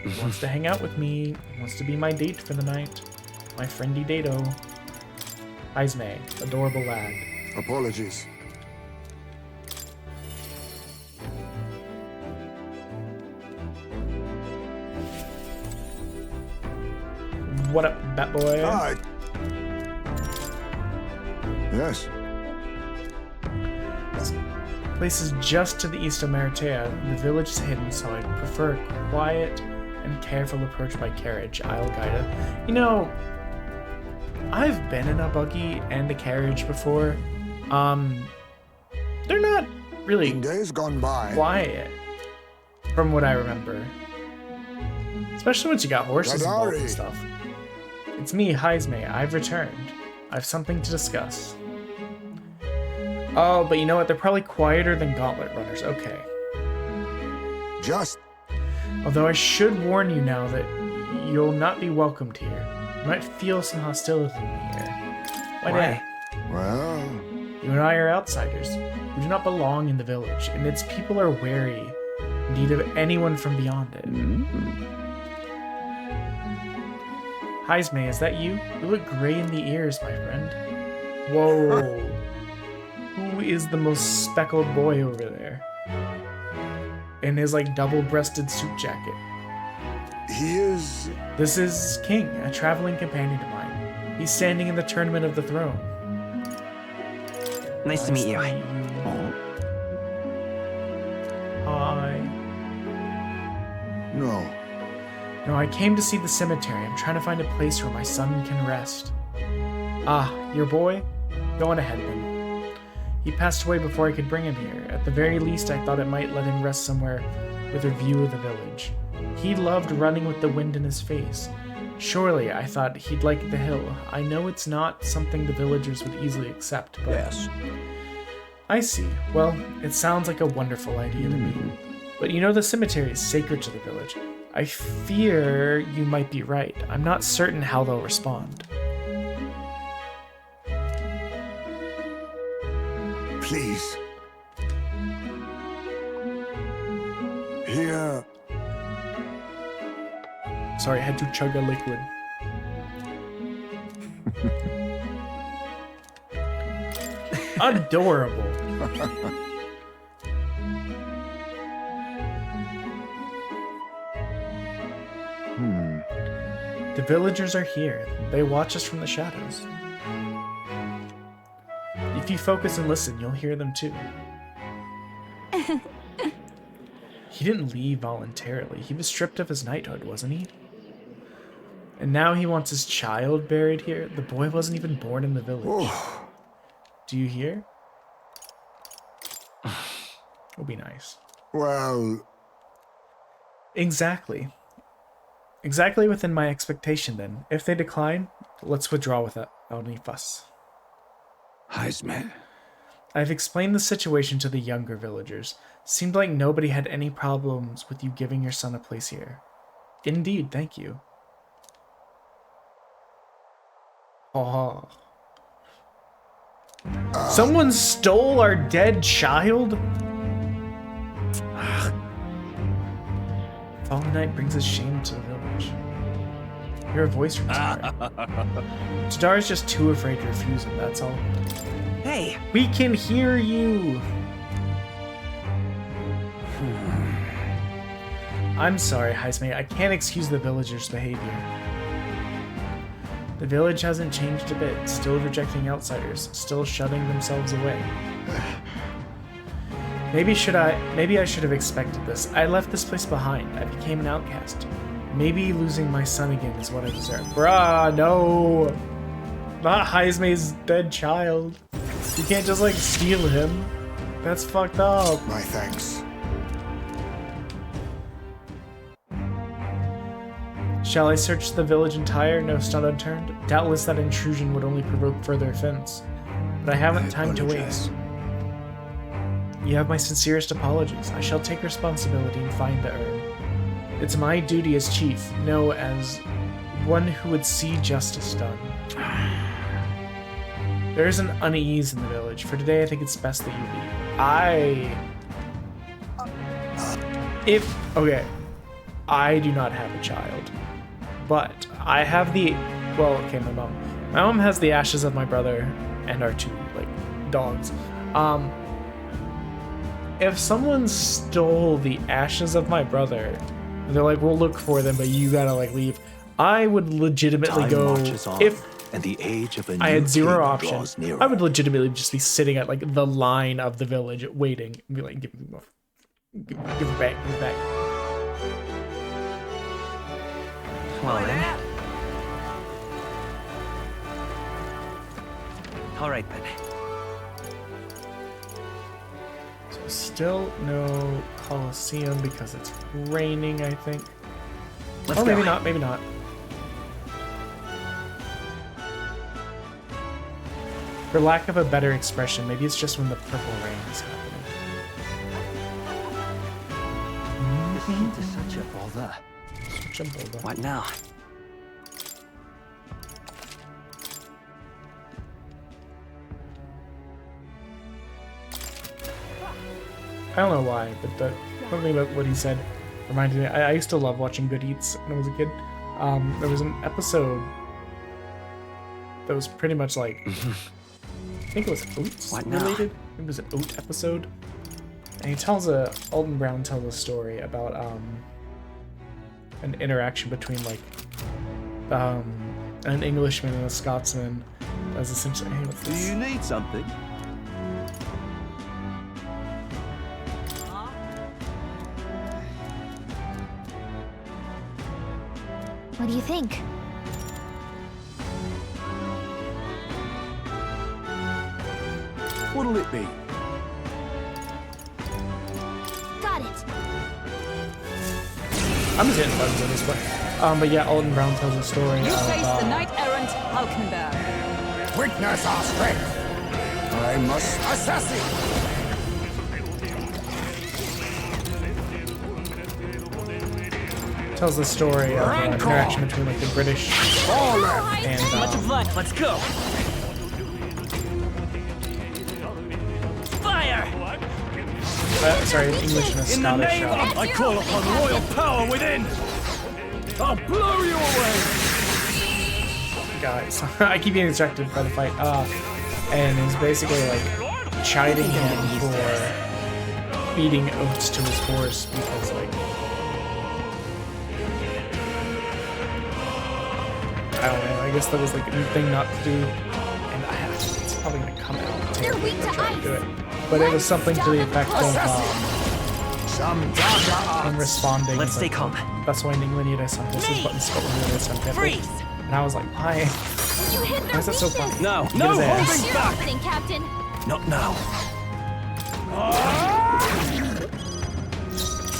He wants to hang out with me. He wants to be my date for the night. My friendy Dato. Ismay, adorable lad. Apologies. What up, bat boy? Hi. Yes. This place is just to the east of Meritea. The village is hidden, so I'd prefer a quiet and careful approach by carriage. I'll guide it. You know, I've been in a buggy and a carriage before. They're not really In days gone by. quiet, from what I remember. Especially once you got horses involved and stuff. It's me, Heismay. I've returned. I've something to discuss. Oh, but you know what? They're probably quieter than gauntlet runners. Okay. Just Although I should warn you now that you'll not be welcomed here. You might feel some hostility here. Why? well. You and I are outsiders. We do not belong in the village, and its people are wary, indeed, of anyone from beyond it. Heismay, is that you? You look gray in the ears, my friend. Whoa. Who is the most speckled boy over there? In his, like, double-breasted suit jacket. He is. This is King, a traveling companion of mine. He's standing in the tournament of the throne. Nice to meet you. Hi. No. No, I came to see the cemetery. I'm trying to find a place where my son can rest. Ah, your boy? Go on ahead then. He passed away before I could bring him here. At the very least, I thought it might let him rest somewhere with a view of the village. He loved running with the wind in his face. Surely, I thought he'd like the hill. I know it's not something the villagers would easily accept, but... Yes. I see. Well, it sounds like a wonderful idea to me. But you know the cemetery is sacred to the village. I fear you might be right. I'm not certain how they'll respond. Please. Here. Sorry, I had to chug a liquid. Adorable. The villagers are here. They watch us from the shadows. You If you focus and listen, you'll hear them too. He didn't leave voluntarily. He was stripped of his knighthood, wasn't he? And now he wants his child buried here? The boy wasn't even born in the village. Do you hear? It'll be nice. Well... Exactly. Exactly within my expectation, then. If they decline, let's withdraw without any fuss. Heisman. I've explained the situation to the younger villagers. Seemed like nobody had any problems with you giving your son a place here. Indeed, thank you. Oh. Someone stole our dead child? Fallen night brings us shame to the village. Hear a voice from Tadar. Tadar is just too afraid to refuse him, that's all. Hey! We can hear you! I'm sorry, Heismate. I can't excuse the villagers' behavior. The village hasn't changed a bit, still rejecting outsiders, still shutting themselves away. Maybe I should have expected this. I left this place behind. I became an outcast. Maybe losing my son again is what I deserve. Bruh, no! Not Heismate's dead child. You can't just, like, steal him. That's fucked up. My thanks. Shall I search the village entire? No stone unturned? Doubtless that intrusion would only provoke further offense. But I haven't time to waste. You have my sincerest apologies. I shall take responsibility and find the urn. It's my duty as chief, no, as one who would see justice done. There is an unease in the village. For today, I think it's best that you leave. I do not have a child, but I have my mom has the ashes of my brother and our two, like, dogs. If someone stole the ashes of my brother, they're like, we'll look for them, but you gotta, like, leave. I would legitimately go, if and the age of a I had new zero king option, draws nearer. I would legitimately just be sitting at, like, the line of the village waiting and be like, give it back. Well then. All right then. So still no Colosseum because it's raining, I think. Let's Or go. maybe not. For lack of a better expression, maybe it's just when the purple rain is happening. Listening to such a bother. Such a bulldog. What now? I don't know why, but something about what he said reminded me. I used to love watching Good Eats when I was a kid. There was an episode that was pretty much like, I think it was oats What now? related. It was an oat episode, and Alton Brown tells a story about an interaction between like an Englishman and a Scotsman. That was essentially, hey, what's this? need something? What do you think? What'll it be? Got it. I'm just hitting buttons at this point. But yeah, Alton Brown tells a story You of face the knight-errant Hulkenberg. Witness our strength. I must assess it. tells the story of an interaction between like the British and Let's go. Fire! sorry, an English and a In the Scottish name of, I call upon royal power within. I'll blow you away. guys. I keep getting distracted by the fight. And he's basically like chiding him for feeding oats to his horse because like I don't know. I guess that was like a thing not to do, and it's probably gonna come out. tail They're weak to to try to ice. do it. But it was something to the effect of Some darker him arts. responding. Let's as, stay like, calm. Buswinding linear some distance, Me. button spot linear some tempo. Freeze! And I was like, why? You hit Why their is that so weakness. funny? No, Get no his ass. holding That's your back! opening, Captain. Not now.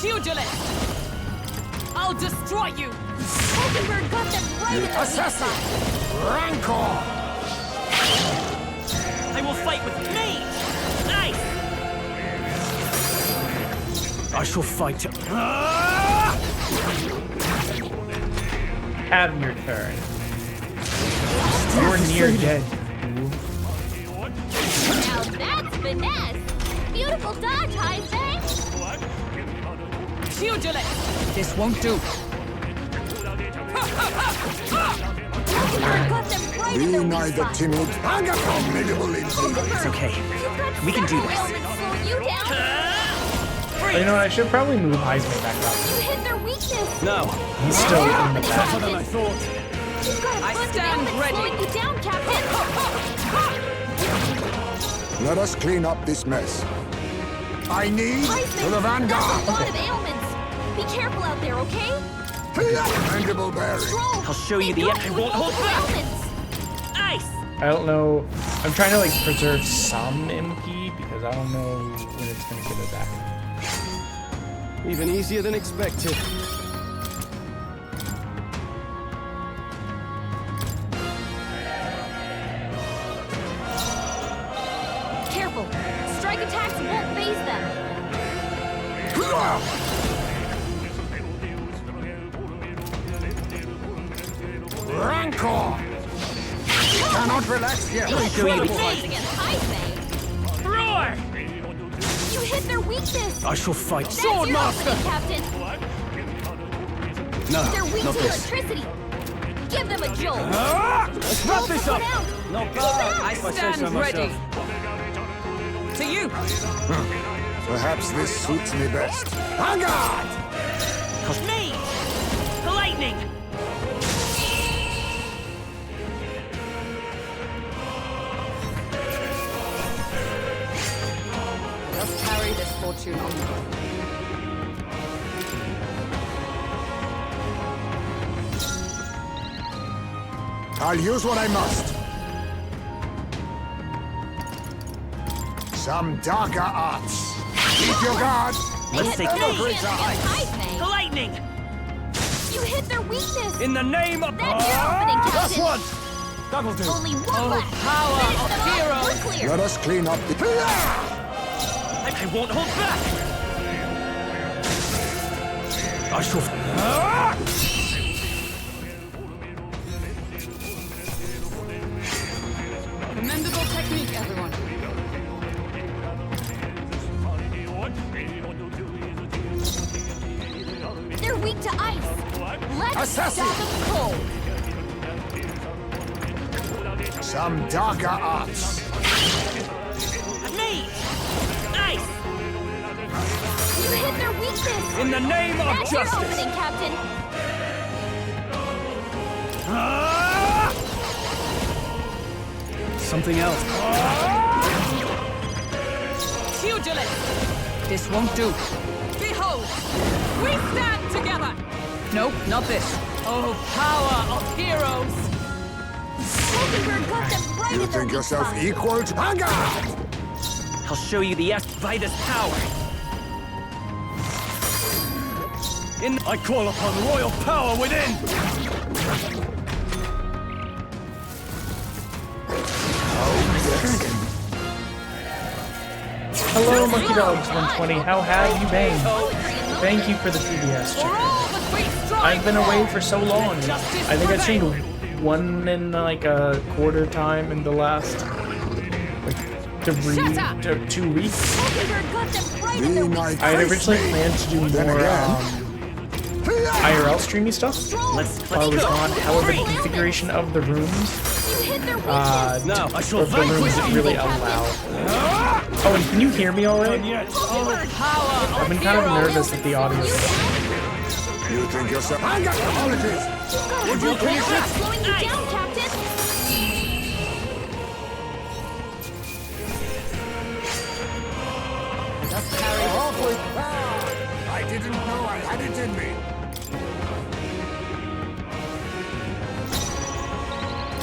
Pugilist! I'll destroy you! Hulkenberg got them right in the weak Assassin! spot. Rancor! I will fight with me! Ice! I shall fight. Have your turn. You're near dead. Now that's finesse. Beautiful dodge, Heisman. Pugilist! This won't do. Hulkenberg got them right in Be the weak neither spot. timid and formidable indeed. Hulkenberg, okay. you've got We can do several this. ailments slowing you down. But you know what? I should probably move Heisman back up. You hit their weakness. No. He's still in the back. Tougher than I thought. You've got a I bunch of stand ailments ready. slowing you down, Captain. Let us clean up this mess. I need to Heisman, the that's a vanguard. lot of ailments. Be careful out there, okay? Mandible bearing. Stroll. I'll show you They the go I with won't hold multiple back. ailments. Ice! I don't know. I'm trying to like preserve some MP because I don't know when it's gonna give it back. Even easier than expected. Careful. Strike attacks won't phase them. Rancor! Cannot relax yet. Incredible odds against Heisman. Roar! You hit their weakness. I shall fight. That's your opening, Captain. No, They're weak not to this. electricity. Give them a jolt. Let's wrap this up. Out. Not Keep bad. out. I If I say stand so ready. myself. To you! Perhaps this suits me best. Vanguard! Me! The lightning! Just carry this fortune on. I'll use what I must. Some darker arts. Keep your guard. Let's take Hit the their weakness against Heisman. The lightning! You hit their weakness. In the name of... That's your opening, That's Captain. one! That'll do. Only one Oh, left. power Finish of them off. heroes. We're clear. Let us clean up the... I won't hold back! I shall... Commendable technique, everyone. They're weak to ice. Let's Assassin. stop them cold. Some darker arts. Me! Ice! You hit their weakness. In the name of That's your justice! opening, Captain. Something else. Pugilist! This won't do. Behold! We stand together! Nope, not this. Oh, power of heroes! Hulkenberg got them right You in their think weak yourself spot. equal to... Vanguard! I'll show you the Vitus power! I call upon royal power within! Hello, Monkey Dogs 120. How have you been? Poetry and movement. Thank you for the PBS For check. all that we strive I've been away for. for so long. Justice I think I streamed prevail. one in like a quarter time in the last like 2 weeks. Hulkenberg got them right in their Be weak my spot. I had originally priest. planned to do Then more again. IRL streamy stuff Let's while I was go! gone. However, the Free! configuration of the rooms, You hit their weakness. Now I shall of the rooms vanquish didn't evil! really allow. Oh, and can you hear me already? Yet. Hulkenberg. Power I've of been kind of heroes! nervous at the audio. You think yourself... Vanguard! Apologies! Would you finish it? Slowing you down, Captain. carry this Awfully proud. I didn't know I had it in me.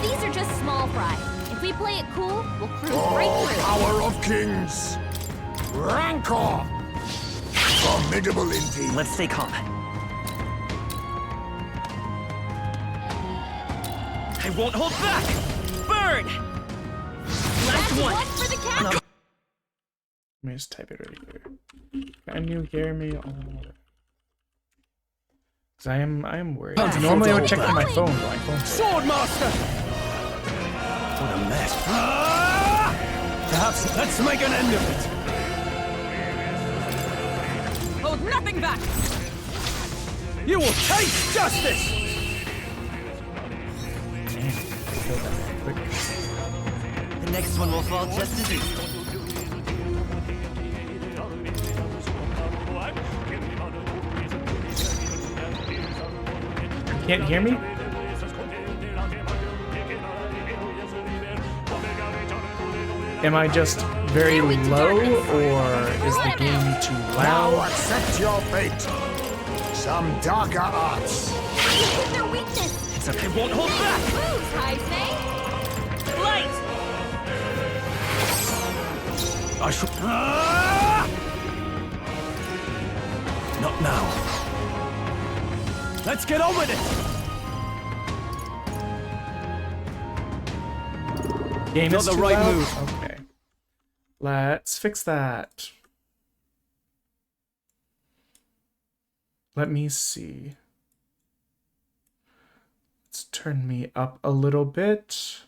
These are just small fry. If we play it cool, we'll cruise Oh, right through. power of kings. Rancor. Formidable indeed. Let's stay calm. I won't hold back! Burn! Last That's one! one for the cat. Let me just type it right here. Can you hear me? Because I am worried. Normally I would check on my phone, but my phone's Swordmaster! What a mess. Perhaps let's make an end of it. Hold nothing back! You will taste justice! The next one will fall just as easy. You can't hear me? Am I just very low, or is the game too Now loud? accept your fate. Some darker arts. You hit their weakness. It's okay, I won't hold back! Moves, Heisme. Light! I shall... Not now. Let's get on with it! Game Not is the too right loud? move. Okay. Let's fix that. Let me see. Let's turn me up a little bit.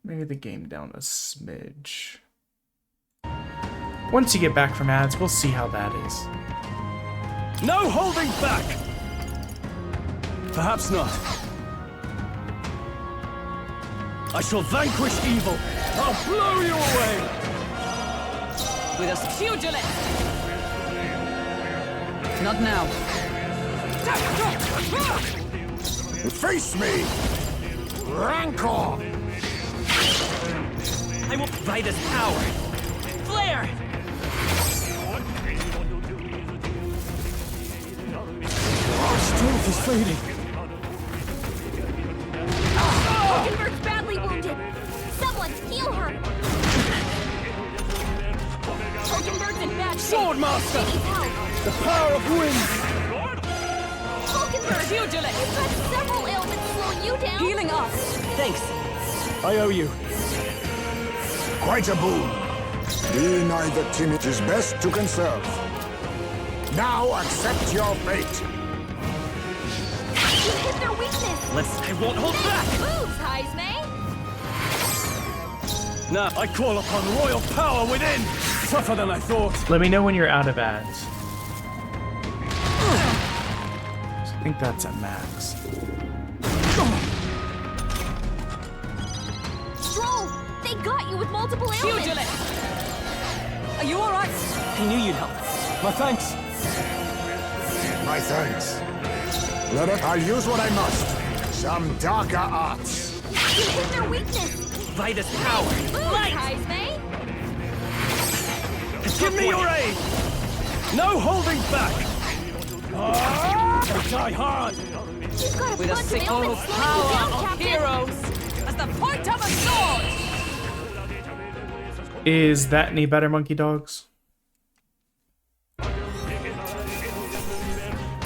Maybe the game down a smidge. Once you get back from ads, we'll see how that is. No holding back! Perhaps not. I shall vanquish evil. I'll blow you away! With a pugilist! Not now. Face me. Rancor. I will fight his power! Flare! Our strength is fading. Hockenberg's badly wounded. Someone heal her. Hockenberg's in bad shape. Swordmaster! He needs help. The power of wind! Hockenberg, Pugilist! you've got several ailments slowing you down. Healing us! Thanks! I owe you. Quite a boon. Be neither timid. It is best to conserve. Now accept your fate. You hit their weakness. I won't hold back! Moves, Heisme. Now I call upon royal power within! Tougher than I thought. Let me know when you're out of ads. I think that's at max. Stroll, they got you with multiple ailments. Pugilist! Are you alright? I knew you'd help. My thanks. My thanks. Let it. I'll use what I must. Some darker arts. You hit their weakness. Fight his power! Moves, Light! Heisme. Give me your aid! No holding back! I die hard! You've got a With a bunch of sick ailments slowing you power down, of Captain. heroes! As the point of a sword! Is that any better, Monkey Dogs?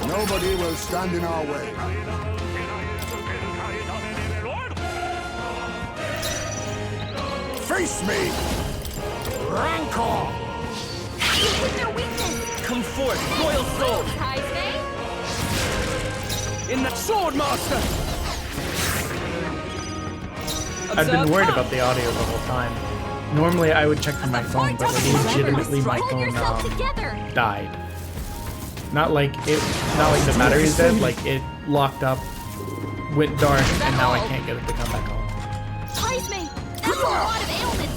Nobody will stand in our way. Face me! Rancor! You hit their weakness. Come forth, royal soul! Moves, Heisme. In the Swordmaster! I've been worried about the audio the whole time. Normally I would check for my phone, but legitimately my Hold phone yourself together. died. Not like the battery is dead, like it locked up, went dark, and now I can't get it to come back on. Heisme, that's a lot of ailments.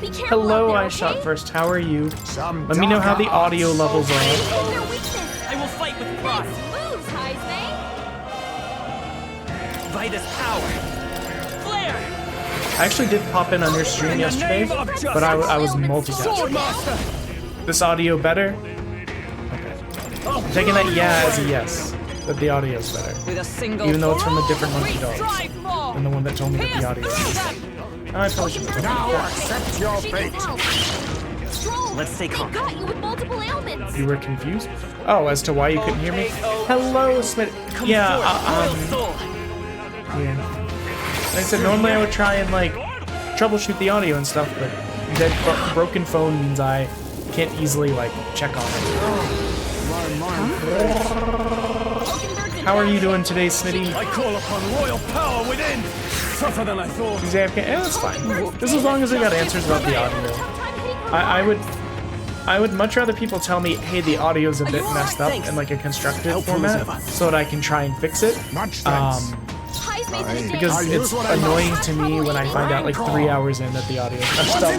Be careful Hello, out there, I shot okay? first. How are you? Some Let me know how the darker audio arts. levels You are. hit their weakness. I will fight with pride! Moves, Heisme. Fight his power! Flare! I actually did pop in on your stream yesterday, but I was multitasking. Swordmaster! this audio better? Okay. I'm taking that yeah as a yes. That the audio's better. With a single Even though it's from a for different all, Monkey we Dogs strive for. than the one that told me that Pierce the audio through is. them. I probably should have Now told you. accept your She fate. needs help. Stroll, Let's stay calm. They got you with multiple ailments. You were confused? Oh, as to why you couldn't hear me? Hello, Smith. Yeah, Royal soul. yeah. Like I said, normally I would try and like troubleshoot the audio and stuff, but that broken phone means I can't easily like check on it. How are you doing today, Smitty? I call upon royal power within. Tougher than I thought. He's AFK. Yeah, that's fine. Just as long as I got answers about the audio. I would much rather people tell me, hey, the audio's a bit messed up in like a constructive format, so that I can try and fix it. Much thanks. Because it's annoying to me when I find out like 3 hours in that the audio is messed up,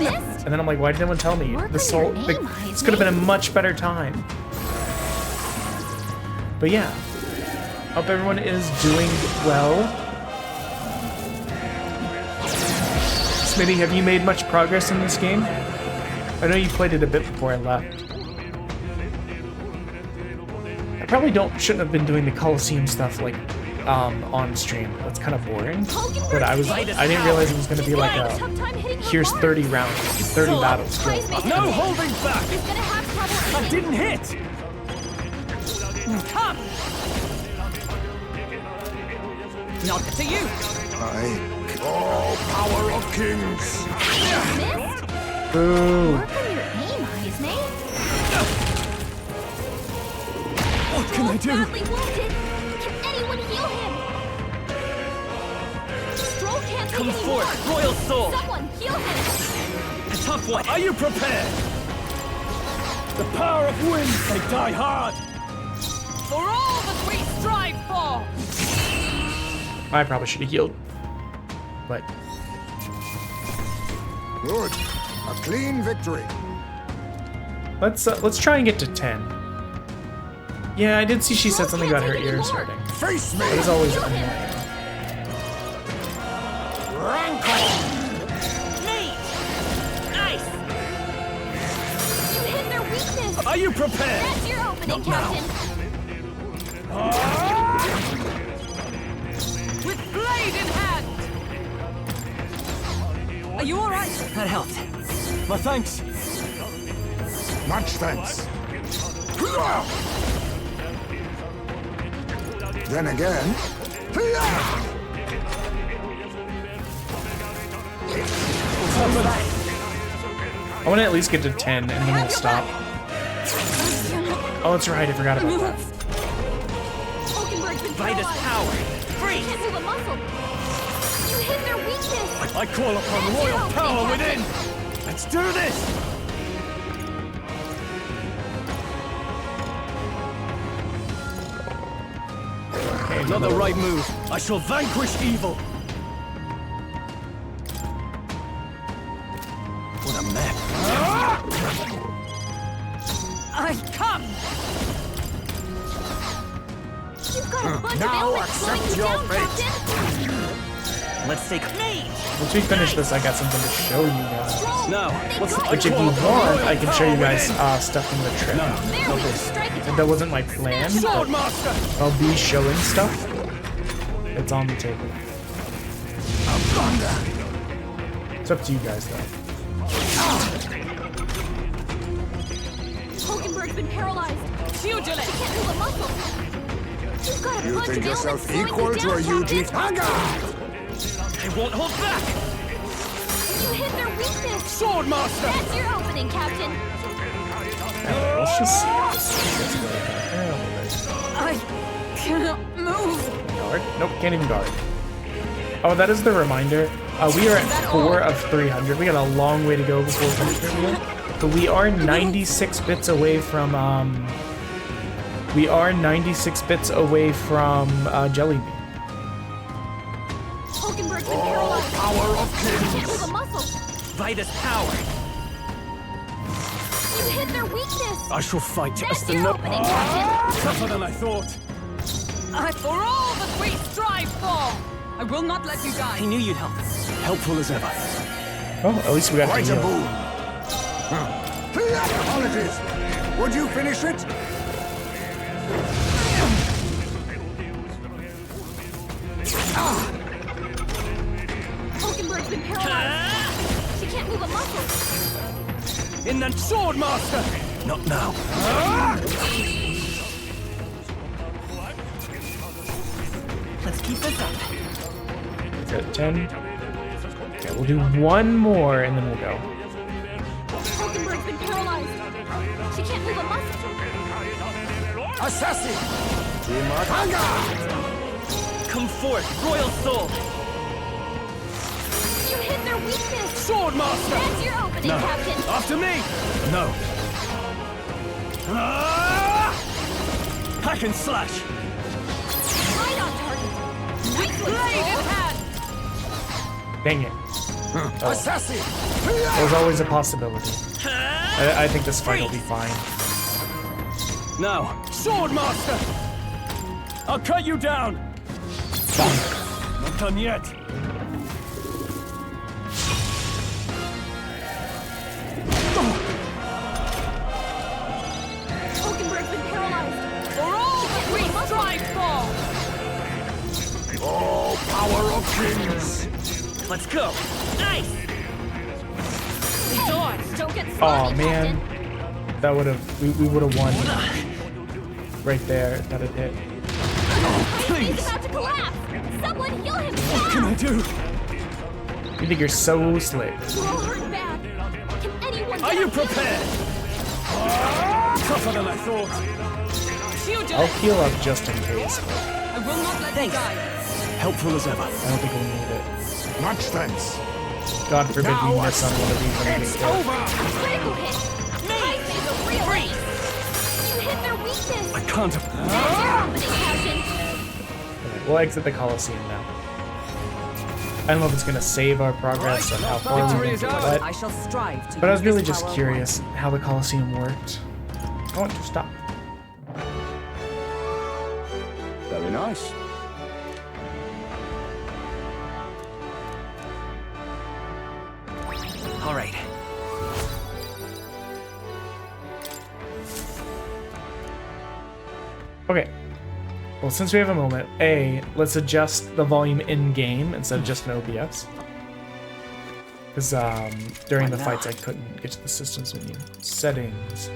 and then I'm like, why didn't anyone tell me? This whole this could have been a much better time. But yeah, hope everyone is doing well. Smitty, have you made much progress in this game? I know you played it a bit before I left. I probably shouldn't have been doing the Coliseum stuff like on stream. That's kind of boring. But I didn't realize it was going to be like a here's 30 rounds, 30 battles. Go. No holding back. He's gonna have trouble. I didn't hit. Come. Not to you. Oh, power of kings. Missed? Boo. Work on your aim, eyes, mate. What can I do? Badly wounded. Can anyone heal him? Stroll can't take Come any forth, more. royal soul. Someone heal him. A tough one. Are you prepared? The power of wind may die hard. For all that we strive for. I probably should have healed. But Good. A clean victory. let's try and get to 10. Yeah, I did see she said something about her ears hurting. Face me. It is always annoying. Nice. You hit their weakness. Are you prepared? That's your opening, Captain. With blade in hand. Are you all right? That helped. My thanks. Much thanks. Then again. I want to at least get to 10 and then we'll stop. Oh, that's right. I forgot about that. Hulkenberg's been Vitus paralyzed. power. Free. Can't move a muscle. You hit their weakness. I call upon royal power within. Let's do this. Not the right move. I shall vanquish evil. What a mess. I come. You've got a bunch Now of ailments slowing accept you your down, fate. Captain. Let's take me. Once we finish this, I got something to show you guys. Stroll. Now, They what's got the- Which, you. if you want, I can show you guys stuff from the trip. There we go. Strike attack. That wasn't my plan, but Swordmaster. I'll be showing stuff. It's on the table. It's up to you guys, though. Hulkenberg's been paralyzed. Pugilist. She can't move a muscle. You've got a You bunch think of yourself ailments slowing equal you to a down, UG Captain. Tanga? I won't hold back. You hit their weakness. Swordmaster. That's your opening, Captain. Let's just see. I cannot move. Guard? Nope, can't even guard. Oh, that is the reminder. We are at 4 of 300. We got a long way to go before we finish the video. But we are 96 bits away from, Jelly Bean. Hulkenberg's been paralyzed. Power of She can't kings. move a muscle. Vitus power. You hit their weakness. I shall fight as That's the your no. opening, Captain. Tougher than I thought. For all that we strive for. I will not let you I die. knew you'd help. Helpful as ever. Well, at least we got to Quite a heal. boon. Apologies. Would you finish it? Hulkenberg's been paralyzed. She can't move a muscle. In the sword, master! Not now. Let's keep this up. Is it 10? Okay, we'll do one more and then we'll go. Hulkenberg's been paralyzed. She can't move a muscle. Assassin! Timakanga! Come forth, royal soul! You hit their weakness. Sword, master! That's your opening, Captain. After me! No. Hack and slash! Right on target. Nice one, Blade in Soul. hand! Dang it. Assassin! There's always a possibility. I think this fight will be fine. Now, sword, master! I'll cut you down! Not done yet. Hulkenberg's been paralyzed. For all that we strive for! Oh, power of kings! Let's go! Nice! Don't get Oh sloppy, man, Captain. that would have we would have won right there. That had hit. He's about to collapse. Someone heal him What can I fast. do? You think you're so slick? You're all hurt bad. Can anyone Are get you a heal? prepared? Tougher than I thought. Shield I'll Gillette! heal up just in case, but I will not let you die. Helpful as ever. I don't think we'll need it. Much thanks. God forbid Now we miss on one of these and we It's get killed. over! Critical hit. Ice is a real ace. You hit their weakness. I can't. That's your opening, Captain. Alright, we'll exit the Coliseum now. I don't know if it's gonna save our progress on how far Victory we is went, ours. I shall strive to but I was use really this just power curious how the Coliseum worked. I want to stop. Very nice. All right. Okay. Well, since we have a moment, let's adjust the volume in-game instead of just in OBS. Because during the fights I couldn't get to the systems menu. Settings.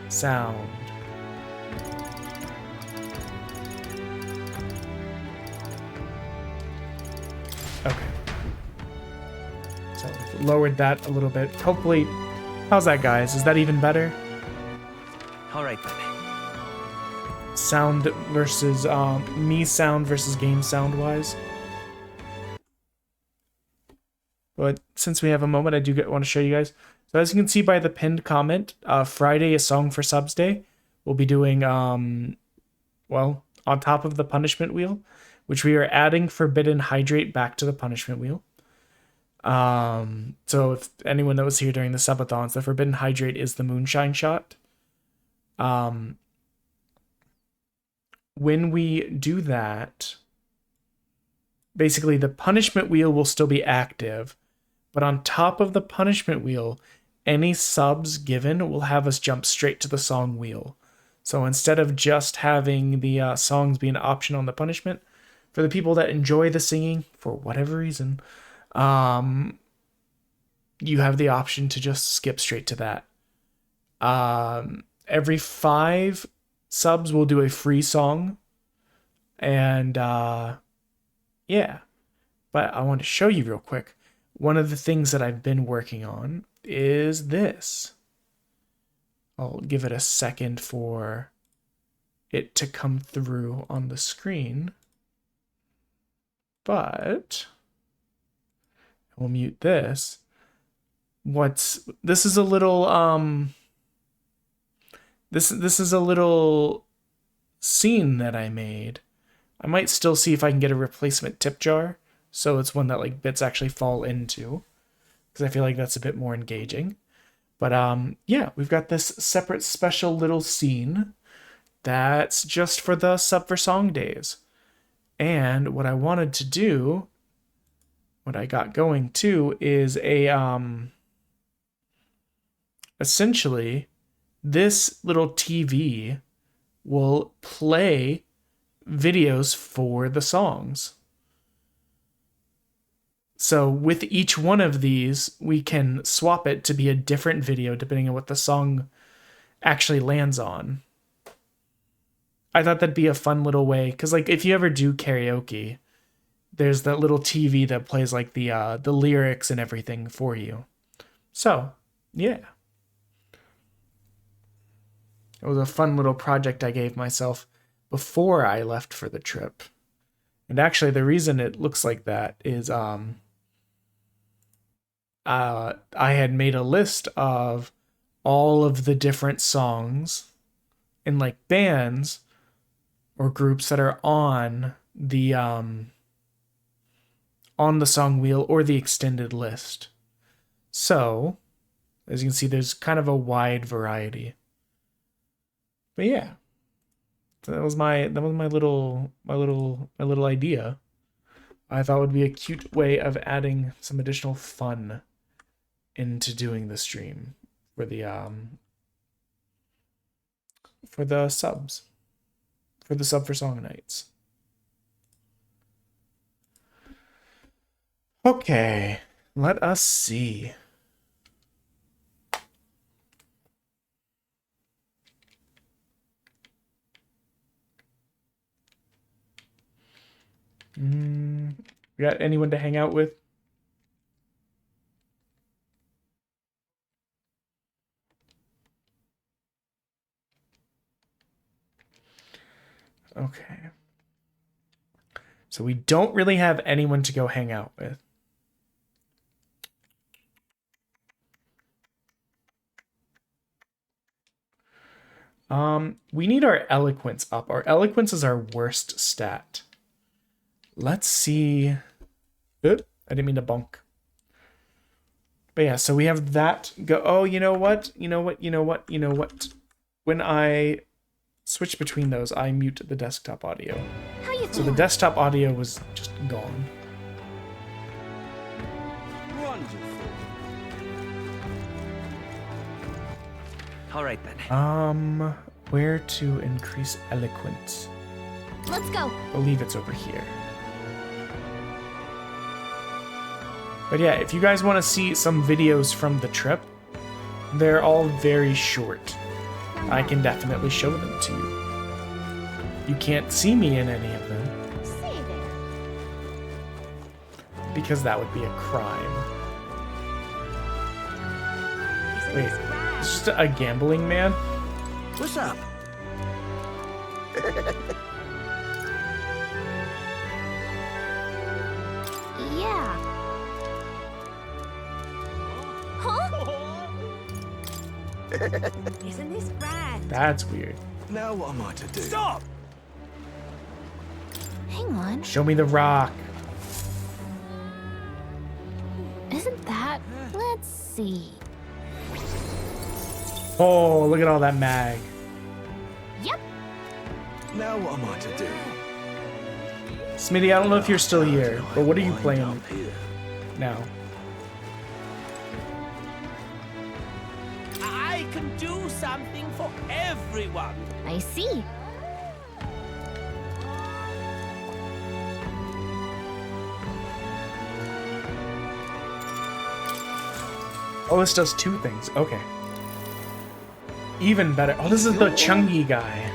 Sound. Okay. So I've lowered that a little bit. Hopefully, how's that, guys? Is that even better? All right then. Sound versus me sound versus game sound wise. But since we have a moment, I do want to show you guys. So as you can see by the pinned comment, Friday is Song for Subs Day. We'll be doing well, on top of the punishment wheel, which we are adding Forbidden Hydrate back to the punishment wheel. So if anyone that was here during the subathons, the Forbidden Hydrate is the moonshine shot. When we do that, basically the punishment wheel will still be active, but on top of the punishment wheel, any subs given will have us jump straight to the song wheel. So instead of just having the songs be an option on the punishment, for the people that enjoy the singing for whatever reason, you have the option to just skip straight to that. Every 5 subs will do a free song, and yeah. But I want to show you real quick. One of the things that I've been working on is this. I'll give it a second for it to come through on the screen. But we'll mute this. This is a little this is a little scene that I made. I might still see if I can get a replacement tip jar, so it's one that like bits actually fall into, because I feel like that's a bit more engaging. But yeah, we've got this separate special little scene that's just for the Sub for Song days. And what I wanted to do, what I got going too, is a essentially this little TV will play videos for the songs. So with each one of these, we can swap it to be a different video depending on what the song actually lands on. I thought that'd be a fun little way, because like if you ever do karaoke, there's that little TV that plays like the lyrics and everything for you. So, yeah. It was a fun little project I gave myself before I left for the trip. And actually the reason it looks like that is I had made a list of all of the different songs and like bands or groups that are on the song wheel or the extended list. So, as you can see, there's kind of a wide variety. But yeah, so that was my little idea. I thought it would be a cute way of adding some additional fun into doing the stream for the subs. For the sub for Song Nights. Okay, let us see. We got anyone to hang out with? Okay. So we don't really have anyone to go hang out with. We need our eloquence up. Our eloquence is our worst stat. Let's see. Oop, I didn't mean to bonk. But yeah, so we have that go. Oh, you know what? When I switch between those, I mute the desktop audio. How you So doing? the desktop audio was just gone. Wonderful. All right then. Where to increase eloquence? Let's go. I believe it's over here. But yeah, if you guys want to see some videos from the trip, they're all very short. I can definitely show them to you. You can't see me in any of them, Stay there. because that would be a crime. Wait, it's just a gambling man? What's up? Yeah. Huh? Isn't this rad? That's weird. Now what am I to do? Stop! Hang on. Show me the rock. Isn't that? Let's see. Oh, look at all that mag. Yep. Now what am I to do? Smitty, I don't know if you're still here, but what are you Wind playing up here. now? I can do something for everyone. I see. Oh, this does two things. Okay. Even better. Oh, this is the Chungy guy.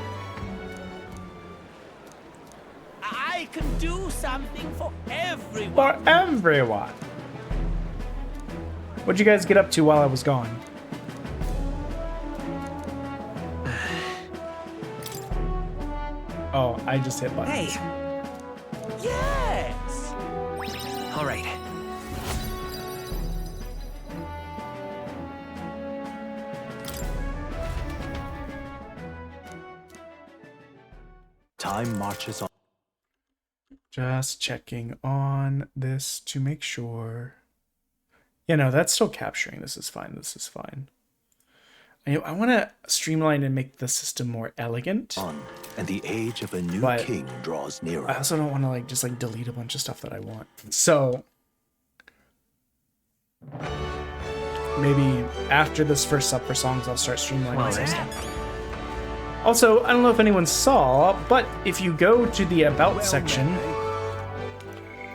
I can do something for everyone. For everyone. What'd you guys get up to while I was gone? Oh, I just hit buttons. Hey. Yes. All right. Time marches on. Just checking on this to make sure. Yeah, no, that's still capturing. This is fine. This is fine. I want to streamline and make the system more elegant. And the age of a new But king draws nearer. I also don't want to just delete a bunch of stuff that I want. So maybe after this first up for songs, I'll start streamlining some stuff. Also, I don't know if anyone saw, but if you go to the About section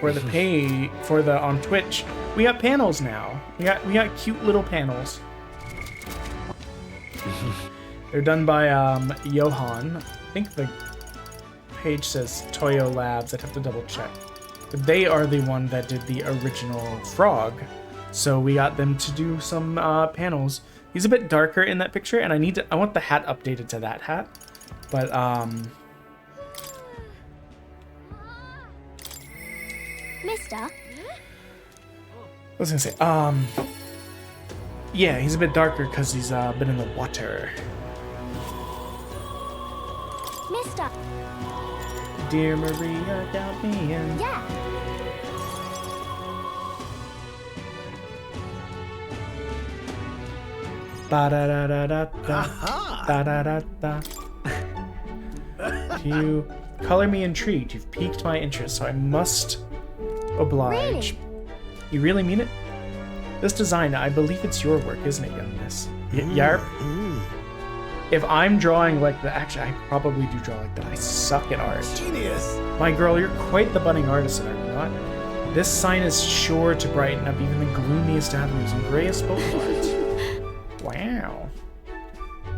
for the on Twitch, we got panels now. We got cute little panels. They're done by Johan. I think the page says Toyo Labs. I'd have to double check. But they are the one that did the original frog. So we got them to do some panels. He's a bit darker in that picture, and I want the hat updated to that hat. But Mister? I was gonna say, yeah, he's a bit darker because he's been in the water. Mister? Dear Maria, got me in. Yeah. Ba da da da da da. Da da da da. You color me intrigued. You've piqued my interest, so I must oblige. Really? You really mean it? This design, I believe it's your work, isn't it, young miss? Yarp. If I'm drawing like that, actually, I probably do draw like that. I suck at art. Genius! My girl, you're quite the budding artist, are you not? This sign is sure to brighten up even the gloomiest avenues and grayest boulevards. Wow.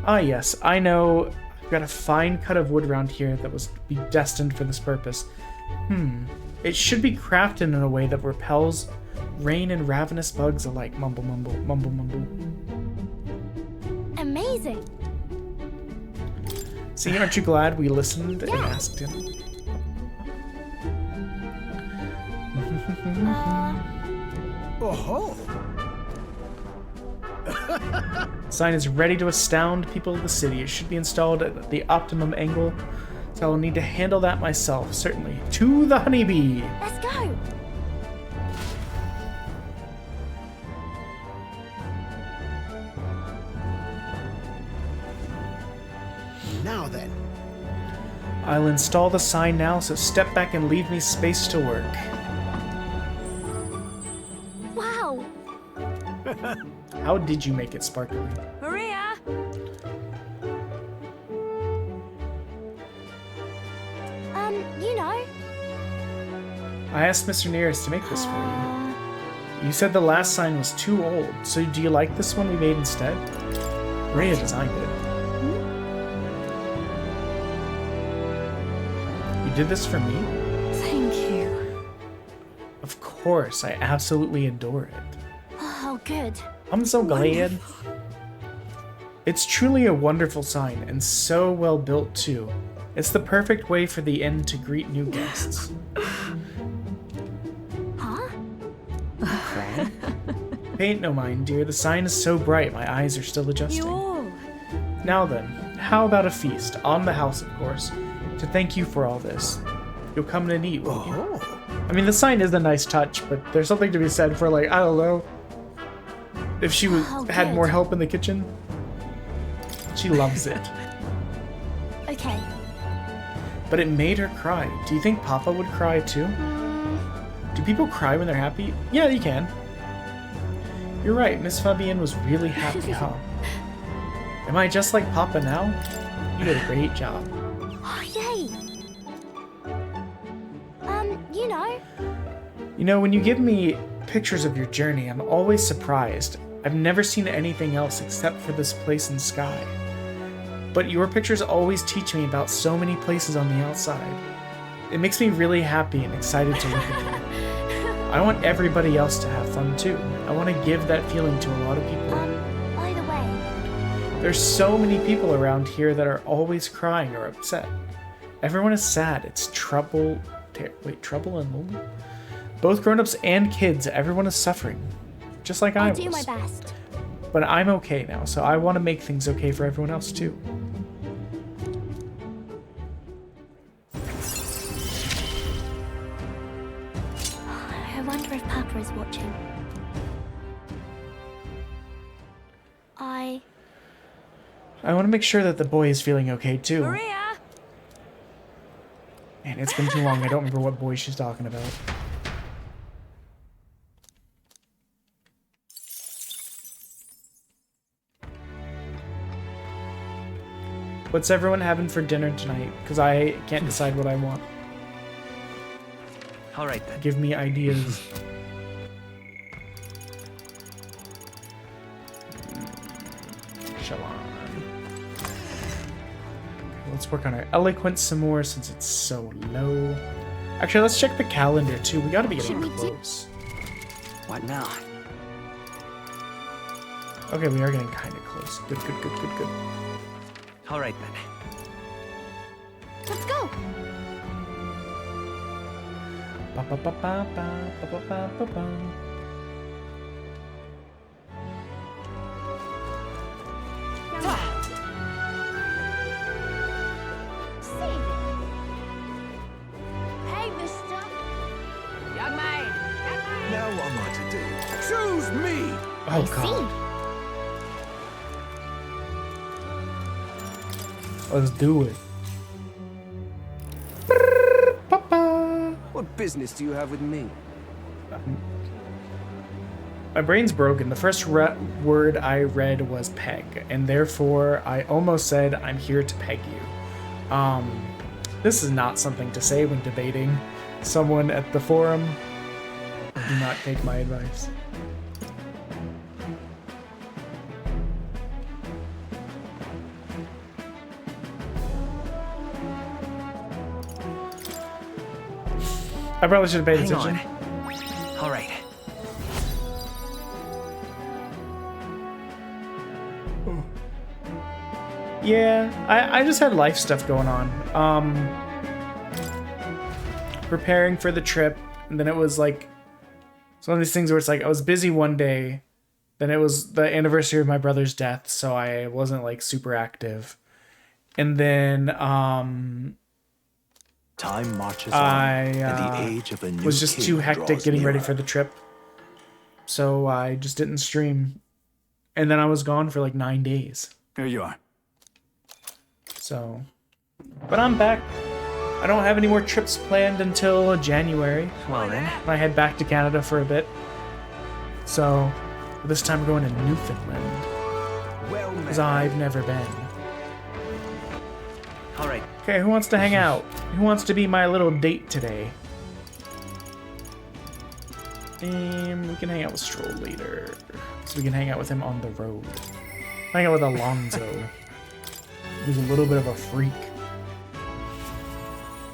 Ah, yes, I know. I've got a fine cut of wood around here that was be destined for this purpose. It should be crafted in a way that repels rain and ravenous bugs alike. Mumble, mumble, mumble, mumble. Amazing. See, aren't you glad we listened and asked him? Oh-ho! Sign is ready to astound people of the city. It should be installed at the optimum angle, so I will need to handle that myself, certainly. To the honeybee! Let's go. Now then. I'll install the sign now, so step back and leave me space to work. Wow. How did you make it sparkly? Maria! You know. I asked Mr. Nearest to make this for you. You said the last sign was too old, so do you like this one we made instead? Maria designed it. You did this for me? Thank you. Of course, I absolutely adore it. Oh, good. I'm so glad. It's truly a wonderful sign, and so well built too. It's the perfect way for the inn to greet new guests. Huh? Paint no mind, dear. The sign is so bright, my eyes are still adjusting. Now then, how about a feast, on the house, of course, to thank you for all this. You'll come and eat, won't you? I mean, the sign is a nice touch, but there's something to be said for, like, I don't know, if she had more help in the kitchen. She loves it. Okay. But it made her cry. Do you think Papa would cry too? Do people cry when they're happy? Yeah, you can. You're right, Miss Fabienne was really happy, huh? Am I just like Papa now? You did a great job. Oh, yay. You know. You know, when you give me pictures of your journey, I'm always surprised. I've never seen anything else except for this place in sky. But your pictures always teach me about so many places on the outside. It makes me really happy and excited to look at them. I want everybody else to have fun too. I want to give that feeling to a lot of people. By the way. There's so many people around here that are always crying or upset. Everyone is sad. It's trouble. Trouble and lonely? Both grown-ups and kids, everyone is suffering. Just like I was. I'll do my best. But I'm okay now, so I want to make things okay for everyone else too. I wonder if Papa is watching. I want to make sure that the boy is feeling okay too. Maria! Man, it's been too long. I don't remember what boy she's talking about. What's everyone having for dinner tonight? Because I can't decide what I want. All right then. Give me ideas. Shalon. Let's work on our eloquence some more since it's so low. Actually, let's check the calendar too. We gotta be getting close. What now? Okay, we are getting kind of close. Good, good, good, good, good. All right then. Let's go. Ba ba ba ba ba ba ba ba ba ba. Save it. Hey, mister. Young man. Now what am I to do? Choose me! Oh god. Let's do it. What business do you have with me? My brain's broken. The first word I read was peg, and therefore I almost said, I'm here to peg you. This is not something to say when debating someone at the forum. Do not take my advice. I probably should have paid attention. All right. Yeah, I just had life stuff going on. Preparing for the trip, and then it was like, it's one of these things where it's like I was busy one day, then it was the anniversary of my brother's death, so I wasn't like super active. And then Time marches I on, and the age of a new was just king too hectic draws getting ready nearer. for the trip. So I just didn't stream. And then I was gone for like 9 days. Here you are. So, but I'm back. I don't have any more trips planned until January. Well then. I head back to Canada for a bit. So, this time we're going to Newfoundland. Well Because met. I've never been. All right. Okay, who wants to hang out? Who wants to be my little date today? And we can hang out with Stroll later. So we can hang out with him on the road. Hang out with Alonzo. He's a little bit of a freak.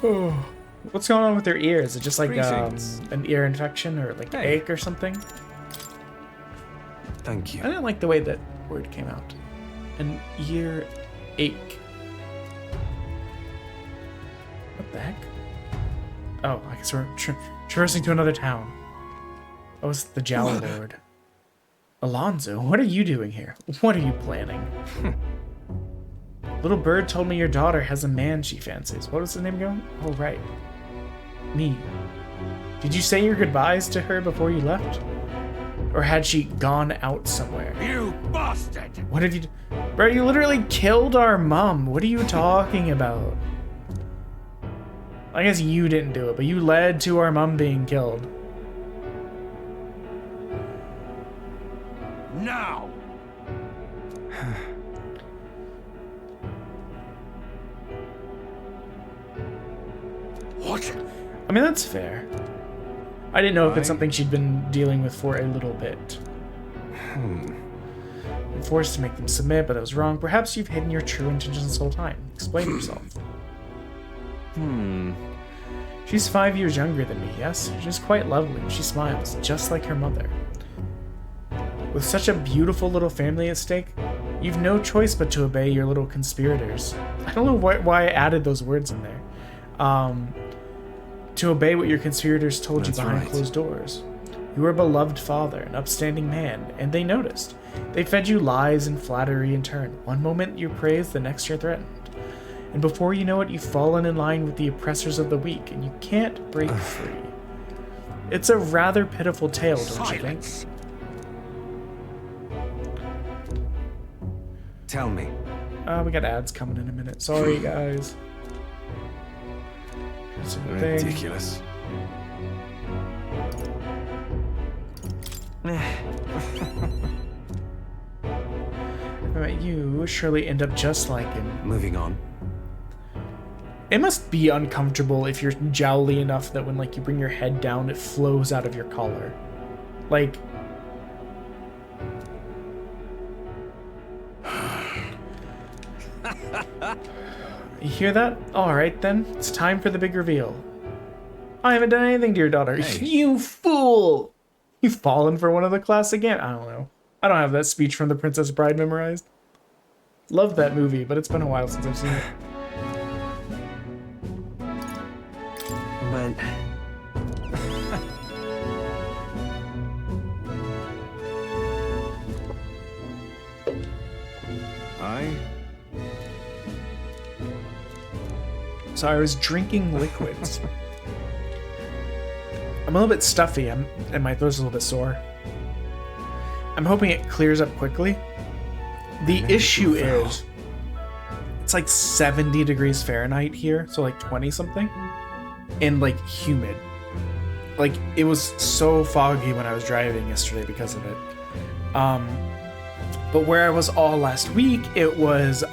Oh. What's going on with their ear? Is it just like Greetings. an ear infection or like Hey. ache or something? Thank you. I didn't like the way that word came out. An ear ache. What the heck? Oh, I guess we're traversing to another town. Oh, it's the Jowl Lord. Alonzo, what are you doing here? What are you planning? Little bird told me your daughter has a man she fancies. What was his name again? Oh, right. Me. Did you say your goodbyes to her before you left? Or had she gone out somewhere? You bastard! What did you do? Bro, you literally killed our mom. What are you talking about? I guess you didn't do it, but you led to our mom being killed. Now! What? I mean, that's fair. I didn't know if it's something she'd been dealing with for a little bit. Been forced to make them submit, but it was wrong. Perhaps you've hidden your true intentions this whole time. Explain yourself. She's 5 years younger than me, yes? She's quite lovely. She smiles, just like her mother. With such a beautiful little family at stake, you've no choice but to obey your little conspirators. I don't know why I added those words in there. To obey what your conspirators told you That's behind right. closed doors. You were a beloved father, an upstanding man, and they noticed. They fed you lies and flattery in turn. One moment you're praised, the next you're threatened. And before you know it, you've fallen in line with the oppressors of the weak, and you can't break free. It's a rather pitiful tale, don't you think? Silence! Tell me. We got ads coming in a minute. Sorry, guys. Here's a thing. Ridiculous. Alright, you surely end up just like him. Moving on. It must be uncomfortable if you're jowly enough that when like you bring your head down, it flows out of your collar. Like... You hear that? Alright then, it's time for the big reveal. I haven't done anything to your daughter. Hey. You fool! You've fallen for one of the class again? I don't know. I don't have that speech from The Princess Bride memorized. Love that movie, but it's been a while since I've seen it. But So I was drinking liquids. I'm a little bit stuffy, and my throat's a little bit sore. I'm hoping it clears up quickly. The issue is, it's like 70 degrees Fahrenheit here, so like 20 something, and like humid. Like it was so foggy when I was driving yesterday because of it. But where I was all last week, it was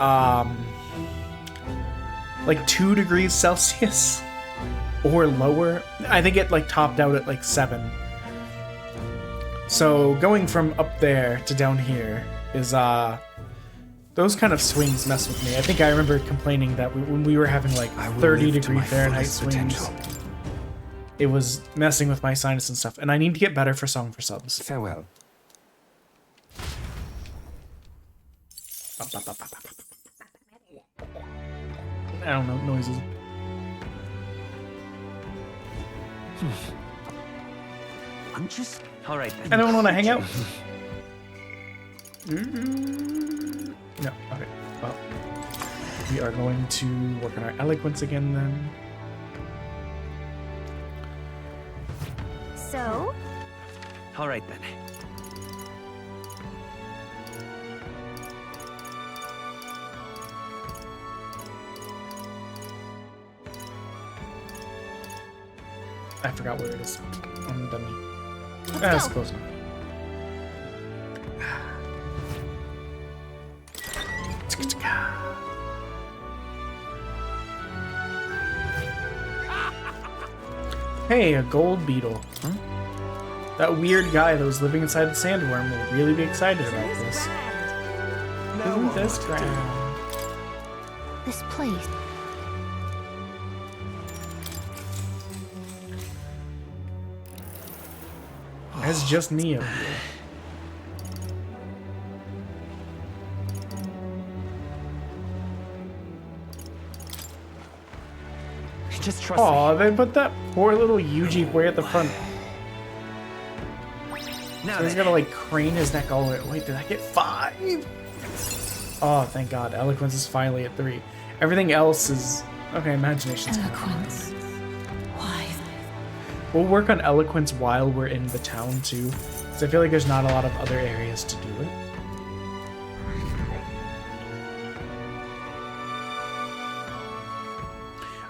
like 2 degrees Celsius or lower. I think it like topped out at like 7. So going from up there to down here is those kind of swings mess with me. I think I remember complaining that when we were having like 30 degree Fahrenheit swings, it was messing with my sinus and stuff. And I need to get better for Song for Subs. farewell. I don't know, noises. I'm just All right then. Anyone want to hang out? No. Okay. Well, we are going to work on our eloquence again then. So, All right then. I forgot where it is. On the dummy. let's That's go. close enough. Hey, a gold beetle. That weird guy that was living inside the sandworm will really be excited about this. Isn't this grand? This place. It's just me up here. Just trust Aw, they put that poor little Yuji way at the front. me. Now So he's then. gonna like crane his neck all the way. Wait, did I get 5? Oh, thank God. Eloquence is finally at 3. Everything else is... Okay, imagination's kind of hard. Eloquence. Why? We'll work on eloquence while we're in the town too. Because I feel like there's not a lot of other areas to do it.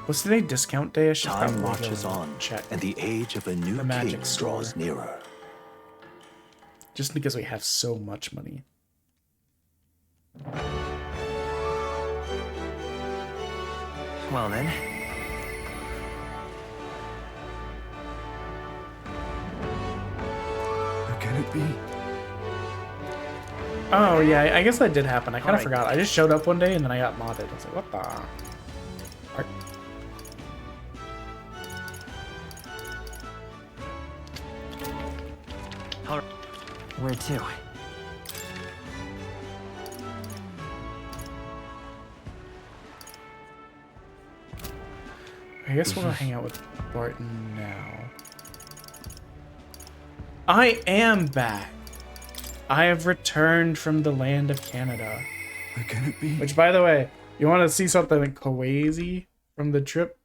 What's today? Discount day? I should Time probably marches go on, check. and the age of a new The magic king store. draws nearer. Just because we have so much money. Well then. How can it be? Oh yeah, I guess that did happen. I kind of Alright. forgot. I just showed up one day and then I got modded. I was like, what the? Alright. All right. Where to? I guess we'll hang out with Barton now. I am back. I have returned from the land of Canada. How can it be? Which, by the way, you want to see something crazy from the trip?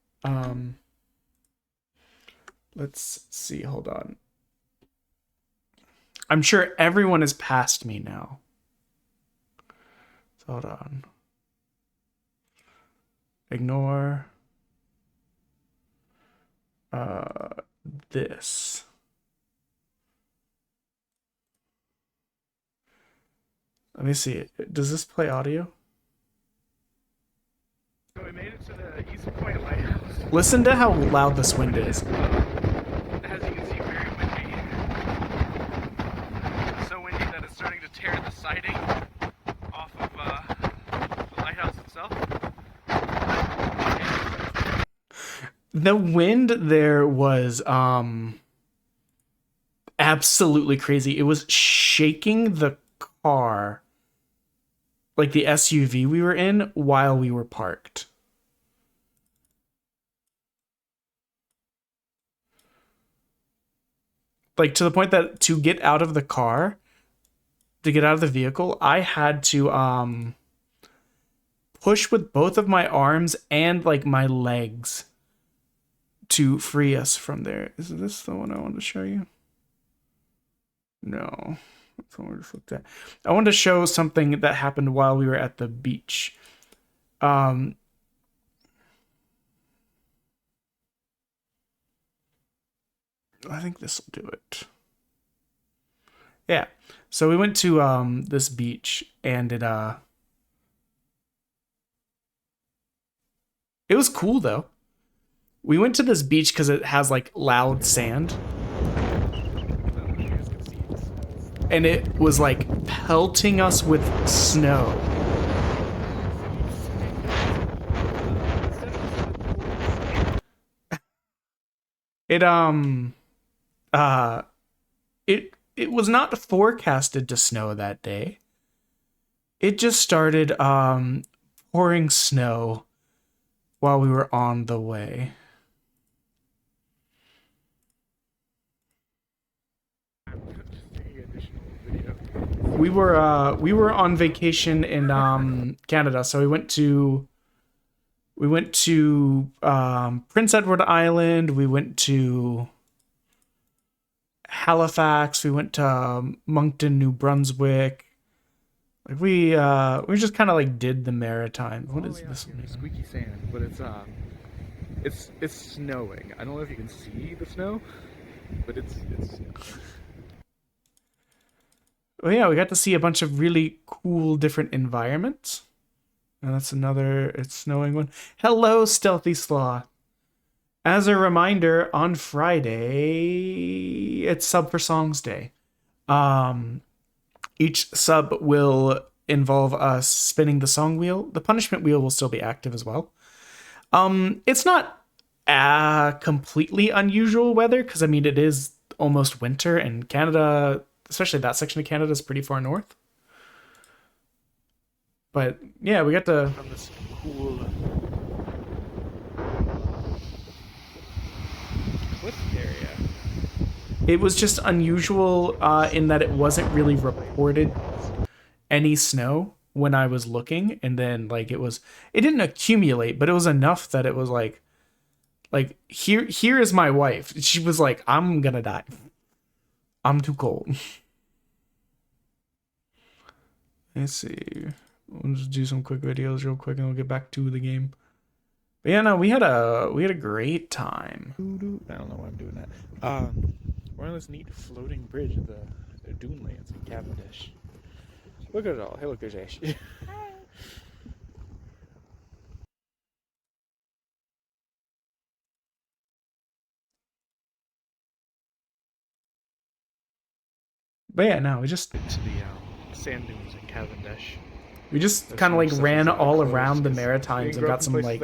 Let's see. Hold on. I'm sure everyone is past me now. So hold on. Ignore this. Let me see. Does this play audio? So we made it to the East Point Lighthouse. Listen to how loud this wind is. As you can see, very windy. So windy that it's starting to tear the siding off of the lighthouse itself. The wind there was absolutely crazy. It was shaking the car, like the SUV we were in, while we were parked. Like to the point that to get out of the car, to get out of the vehicle, I had to push with both of my arms and like my legs to free us from there. Is this the one I wanted to show you? No, that's what we just looked at. I wanted to show something that happened while we were at the beach. I think this will do it. Yeah. So we went to this beach and it was cool though. We went to this beach because it has like loud sand. And it was like pelting us with snow. It was not forecasted to snow that day. It just started pouring snow while we were on the way. We were on vacation in Canada, so we went to Prince Edward Island, we went to Halifax, we went to Moncton, New Brunswick. Like we just kind of like did the Maritime. What is this? Squeaky sand, but it's snowing. I don't know if you can see the snow, but it's snowing. Well, yeah, we got to see a bunch of really cool different environments. And that's another, it's snowing one. Hello, Stealthy Slaw. As a reminder, on Friday, it's Sub for Songs Day. Each sub will involve us spinning the song wheel. The punishment wheel will still be active as well. It's not completely unusual weather, because I mean, it is almost winter, and Canada, especially that section of Canada, is pretty far north. But yeah, we got to From this cool cliff area. It was just unusual in that it wasn't really reported any snow when I was looking, and then like it didn't accumulate, but it was enough that it was like here is my wife. She was like, I'm gonna die. I'm too cold. Let's see. We'll just do some quick videos real quick and we'll get back to the game. But yeah, no, we had a great time. I don't know why I'm doing that. We're on this neat floating bridge of the dune lands in Cavendish. Look at it all. Hey, look, there's Ash. But yeah, no, we just To the sand dunes in Cavendish. kind of like ran all around the Maritimes and got some like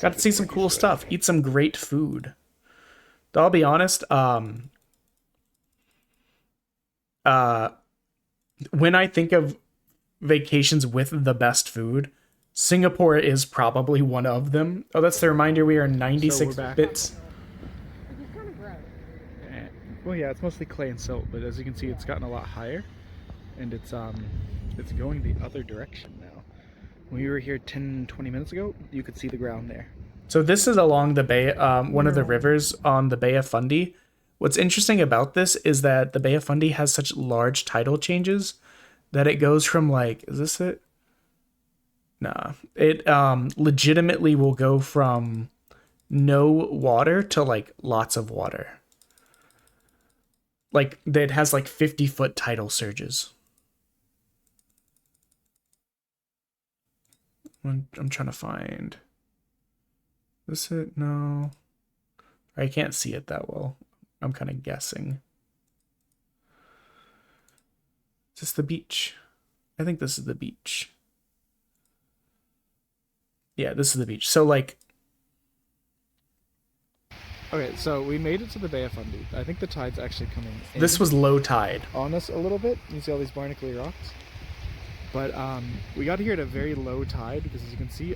got to see some cool stuff, eat some great food. Though I'll be honest, when I think of vacations with the best food, Singapore is probably one of them. Oh, that's the reminder we are 96 bits. Well, yeah, it's mostly clay and silt, but as you can see, it's gotten a lot higher, and it's going the other direction now. When we were here 10-20 minutes ago, you could see the ground there. So this is along the bay, one of the rivers on the Bay of Fundy. What's interesting about this is that the Bay of Fundy has such large tidal changes that it goes from like, is this it? Nah. It legitimately will go from no water to like lots of water. Like it has like 50-foot tidal surges. I'm trying to find. Is it? No. I can't see it that well. I'm kind of guessing. Is this the beach? I think this is the beach. Yeah, this is the beach. So, like... Okay, so we made it to the Bay of Fundy. I think the tide's actually coming in. This was low tide. On us a little bit. You see all these barnacly rocks? But we got here at a very low tide because, as you can see,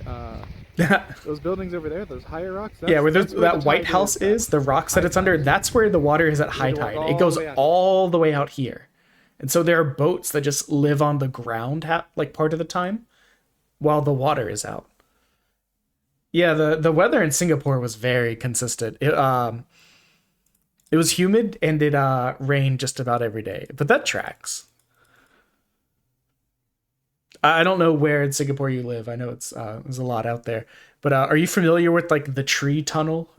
those buildings over there, those higher rocks. Yeah, where that White House is, the rocks that it's under, that's where the water is at high tide. It goes all the way out here. And so there are boats that just live on the ground, like part of the time, while the water is out. Yeah, the weather in Singapore was very consistent. It was humid and it rained just about every day, but that tracks. I don't know where in Singapore you live. I know there's a lot out there, but are you familiar with like the tree tunnel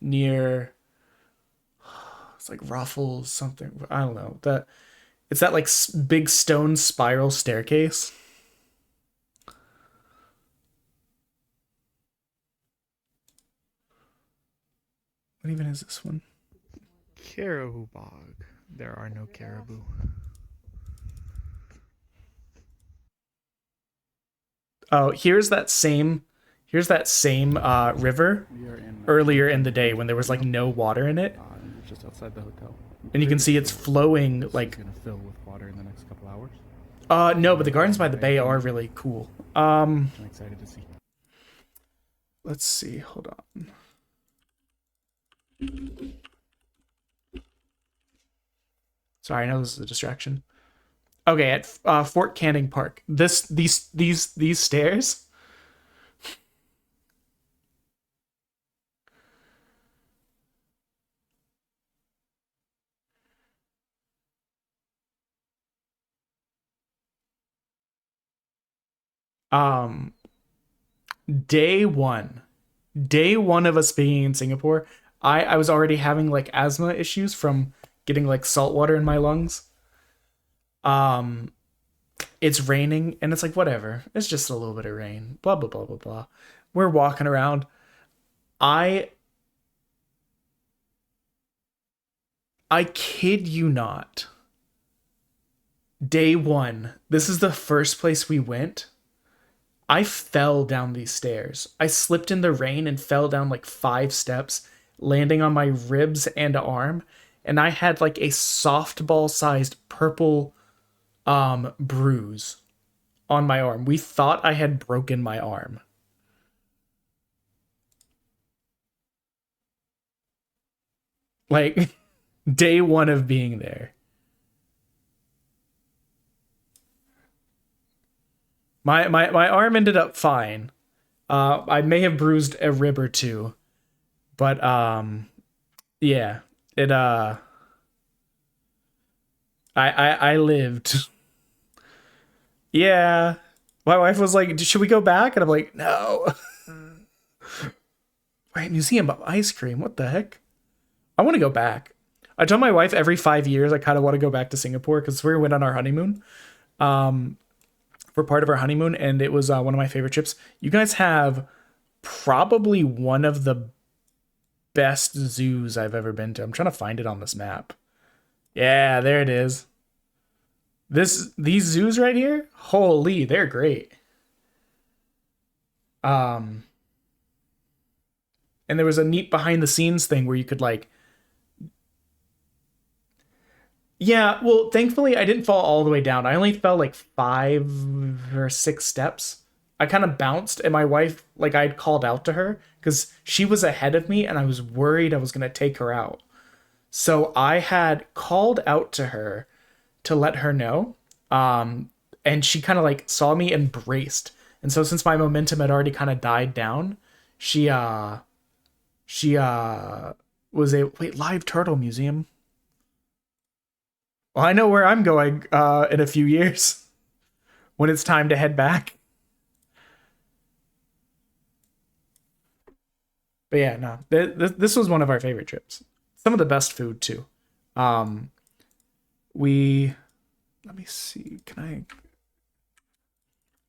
near? It's like Ruffles something. I don't know. It's that like big stone spiral staircase. What even is this one? Caribou Bog. There are no caribou. Oh, here's that same river earlier in the day when there was like no water in it. Just outside the hotel. And you can see it's flowing like. It's gonna fill with water in the next couple hours. No, but the gardens by the bay are really cool. I'm excited to see. Let's see. Hold on. Sorry, I know this is a distraction. Okay, at Fort Canning Park. These stairs. Day one of us being in Singapore, I was already having like asthma issues from getting like salt water in my lungs. It's raining and it's like, whatever, it's just a little bit of rain, blah blah blah blah blah. We're walking around. I kid you not. Day one, this is the first place we went. I fell down these stairs. I slipped in the rain and fell down like 5 steps, landing on my ribs and arm, and I had like a softball-sized purple bruise on my arm. We thought I had broken my arm. Like, day one of being there. My arm ended up fine. I may have bruised a rib or two, but yeah, it I lived. Yeah, my wife was like, "Should we go back?" And I'm like, "No." Right, Museum of Ice Cream. What the heck? I want to go back. I tell my wife every 5 years I kind of want to go back to Singapore because we went on our honeymoon. For part of our honeymoon, and it was one of my favorite trips. You guys have probably one of the best zoos I've ever been to. I'm trying to find it on this map. Yeah, there it is. These zoos right here, holy, they're great. And there was a neat behind the scenes thing where you could like. Yeah, well, thankfully I didn't fall all the way down. I only fell like 5 or 6 steps. I kind of bounced, and my wife, like, I'd called out to her because she was ahead of me and I was worried I was going to take her out. So I had called out to her to let her know. And she kind of like saw me and braced. And so since my momentum had already kind of died down, she was wait, Live Turtle Museum. Well, I know where I'm going in a few years when it's time to head back. But yeah, no, this was one of our favorite trips. Some of the best food too. Let me see. Can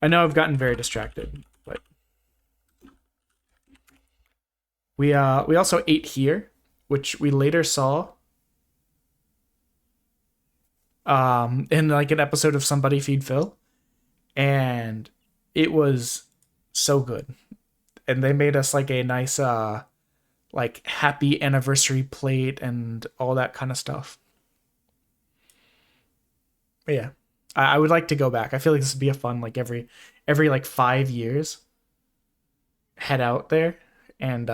I? I know I've gotten very distracted, but we also ate here, which we later saw in like an episode of Somebody Feed Phil, and it was so good. And they made us like a nice like happy anniversary plate and all that kind of stuff. But yeah, I would like to go back. I feel like this would be a fun, like every like 5 years, head out there and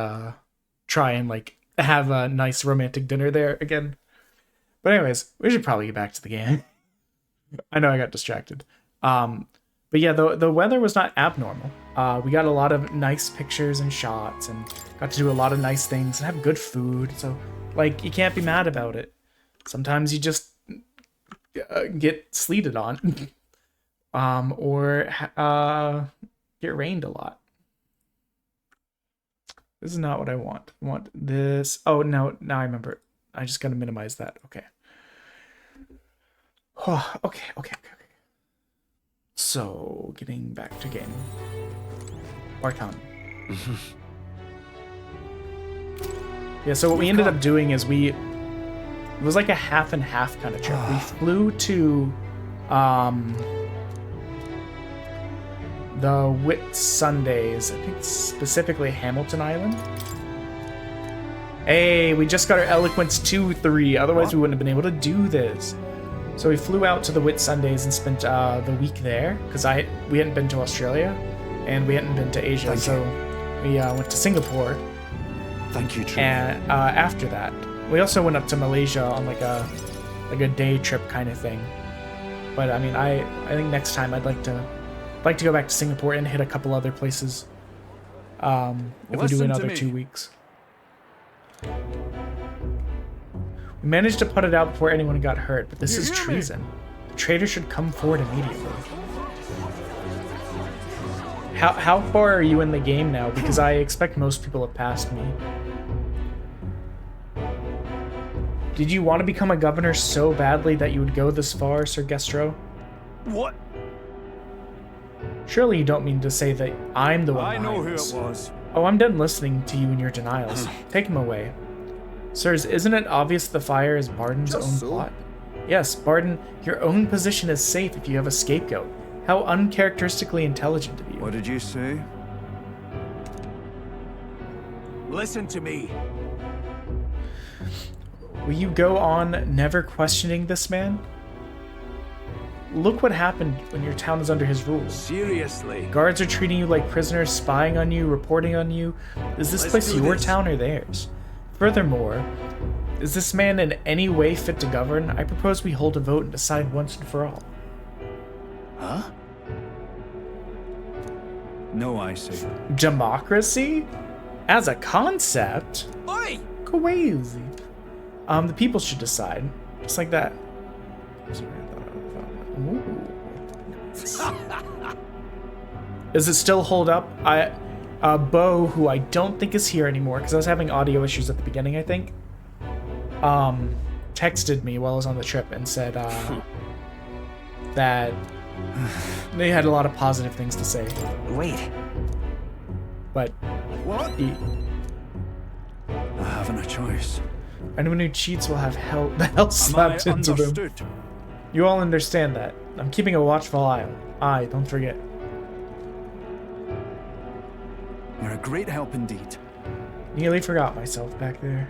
try and like have a nice romantic dinner there again. But anyways, we should probably get back to the game. I know I got distracted. But yeah, the weather was not abnormal. We got a lot of nice pictures and shots and got to do a lot of nice things and have good food. So, like, you can't be mad about it. Sometimes you just get sleeted on or get rained a lot. This is not what I want. I want this. Oh, no, now I remember. I just got to minimize that. Okay. Oh, okay. So, getting back to game. Barton. Yeah, so what we ended up doing is it was like a half and half kind of trip. We flew to the Whit Sundays, I think specifically Hamilton Island. Hey, we just got our Eloquence 2-3, otherwise we wouldn't have been able to do this. So we flew out to the Whit Sundays and spent the week there, because we hadn't been to Australia, and we hadn't been to Asia, we went to Singapore. Thank you, True. And after that, we also went up to Malaysia on like a day trip kind of thing. But I mean, I think next time I'd like to go back to Singapore and hit a couple other places. If we do another 2 weeks. We managed to put it out before anyone got hurt, but this is treason. The traitor should come forward immediately. How far are you in the game now? Because I expect most people have passed me. Did you want to become a governor so badly that you would go this far, Sir Gestro? What? Surely you don't mean to say that I'm the one I know who this. it was. Oh, I'm done listening to you and your denials. Take him away. Sirs, isn't it obvious the fire is Barden's own plot? Yes, Barden, your own position is safe if you have a scapegoat. How uncharacteristically intelligent of you. What did you say? Listen to me. Will you go on never questioning this man? Look what happened when your town is under his rule. Seriously. Guards are treating you like prisoners, spying on you, reporting on you. Is this place your town or theirs? Furthermore, is this man in any way fit to govern? I propose we hold a vote and decide once and for all. Huh? No, I see. Democracy? As a concept? Oi! Crazy. The people should decide. Just like that. Ooh. Does it still hold up? Bo, who I don't think is here anymore, because I was having audio issues at the beginning, I think, texted me while I was on the trip and said that they had a lot of positive things to say. Wait. But What? I haven't a choice. anyone who cheats will have the hell slapped into them. You all understand that. I'm keeping a watchful eye. Don't forget. You're a great help indeed. Nearly forgot myself back there.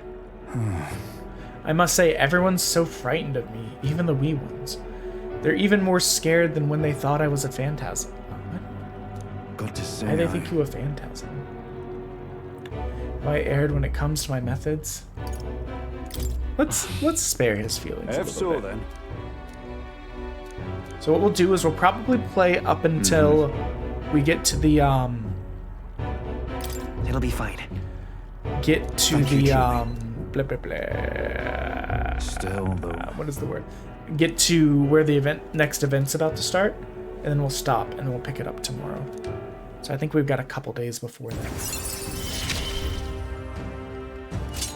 I must say, everyone's so frightened of me, even the wee ones. They're even more scared than when they thought I was a phantasm. What? Got to say, Why do they think you a phantasm? Am I aired when it comes to my methods? Let's spare his feelings a If little so, bit. then. So what we'll do is we'll probably play up until we get to the It'll be fine. get to Thank you, the Julie. blah blah blah. Still, though. What is the word? Get to where the next event's about to start, and then we'll stop and then we'll pick it up tomorrow. So I think we've got a couple days before that.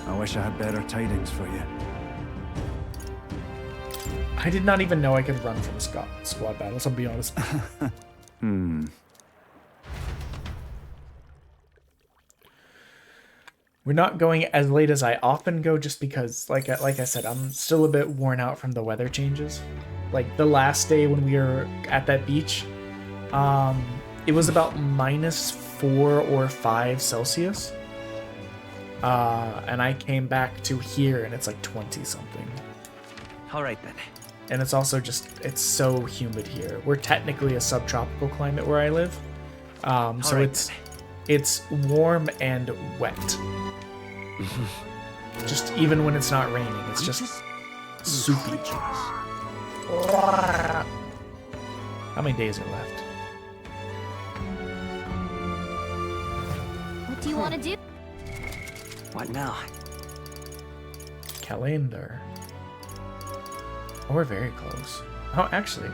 I wish I had better tidings for you. I did not even know I could run from squad battles, I'll be honest. We're not going as late as I often go just because, like I said, I'm still a bit worn out from the weather changes. Like the last day when we were at that beach, it was about -4 or 5 Celsius. And I came back to here and it's like 20 something. All right then. And it's also just, it's so humid here. We're technically a subtropical climate where I live. So right, it's warm and wet. Just even when it's not raining, it's just soupy. How many days are left? What do you want to do? What now? Calendar. Oh, we're very close. Oh, actually,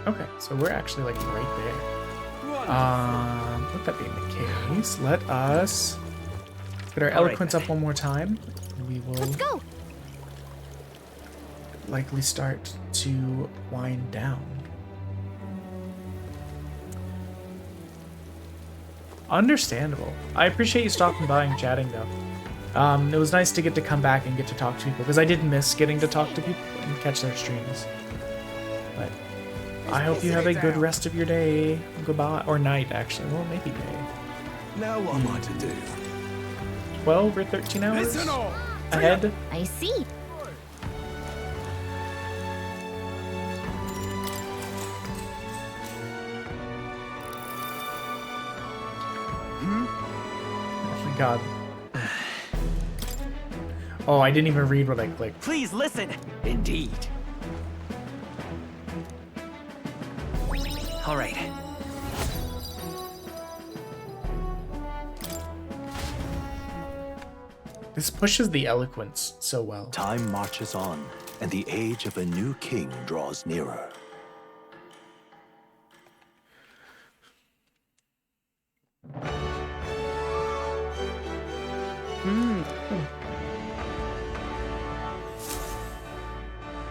okay, so we're actually like right there. With that being the case, let us get our eloquence up one more time. And we will Let's go. likely start to wind down. Understandable. I appreciate you stopping by and chatting though. It was nice to get to come back and get to talk to people because I did miss getting to talk to people and catch their streams. But I hope you have a good rest of your day. Goodbye. Or night, actually. Well, maybe day. Now what am I to do? 12 or 13 hours ahead. I see. Oh my god. Oh, I didn't even read what I clicked. Please listen. Indeed. All right. This pushes the eloquence so well. Time marches on, and the age of a new king draws nearer.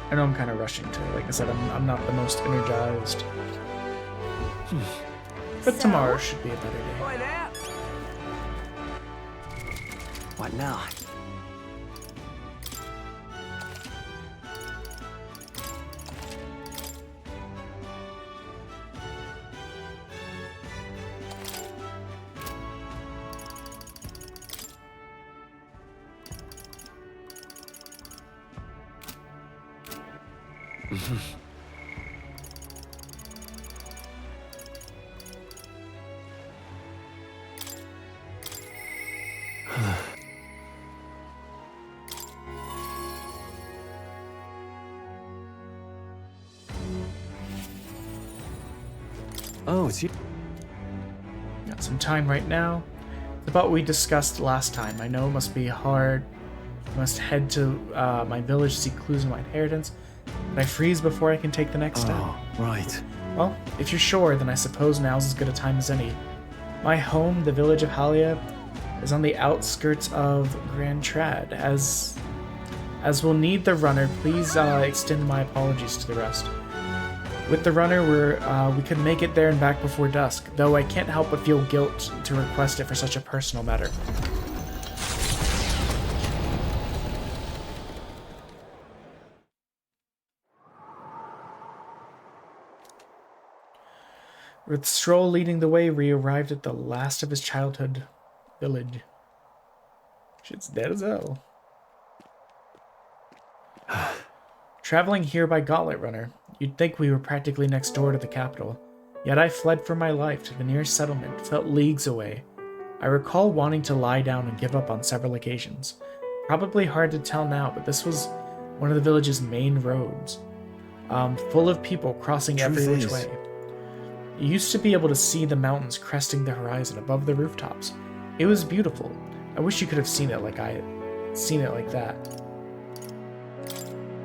I know I'm kind of rushing to. Like I said, I'm not the most energized. But tomorrow should be a better day. Boy, there. What now? Oh, it's you. Got some time right now. It's about what we discussed last time. I know it must be hard. I must head to my village to see clues of my inheritance. But I freeze before I can take the next step. Oh, right. Well, if you're sure, then I suppose now's as good a time as any. My home, the village of Halia, is on the outskirts of Grand Trad. As we'll need the runner, please extend my apologies to the rest. With the runner, we could make it there and back before dusk, though I can't help but feel guilt to request it for such a personal matter. With Stroll leading the way, we arrived at the last of his childhood village. Shit's dead as hell. Traveling here by Gauntlet Runner, you'd think we were practically next door to the capital. Yet I fled for my life to the nearest settlement, felt leagues away. I recall wanting to lie down and give up on several occasions. Probably hard to tell now, but this was one of the village's main roads. Full of people crossing every which way. You used to be able to see the mountains cresting the horizon above the rooftops. It was beautiful. I wish you could have seen it like I had seen it like that.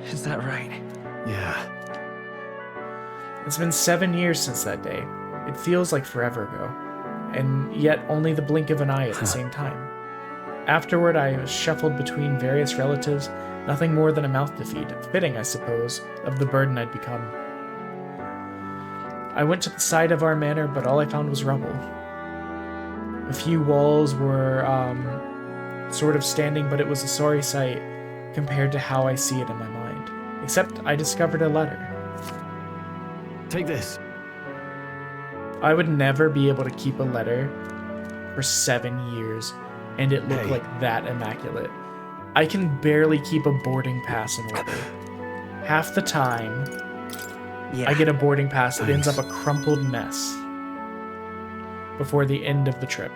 Is that right? Yeah. It's been 7 years since that day. It feels like forever ago, and yet only the blink of an eye at the same time. Afterward, I was shuffled between various relatives, nothing more than a mouth to feed, fitting, I suppose, of the burden I'd become. I went to the side of our manor, but all I found was rubble. A few walls were sort of standing, but it was a sorry sight compared to how I see it in my mind. Except I discovered a letter. Take this. I would never be able to keep a letter for 7 years and it looked like that immaculate. I can barely keep a boarding pass in order. Half the time, I get a boarding pass that ends up a crumpled mess before the end of the trip.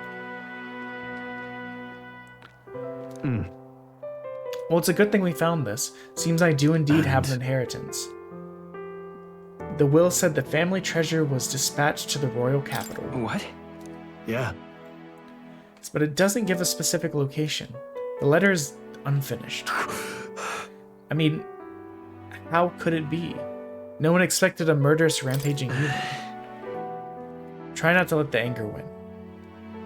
Well, it's a good thing we found this. Seems I do indeed have an inheritance. The will said the family treasure was dispatched to the royal capital. What? Yeah. But it doesn't give a specific location. The letter is unfinished. I mean, how could it be? No one expected a murderous, rampaging human. Try not to let the anger win.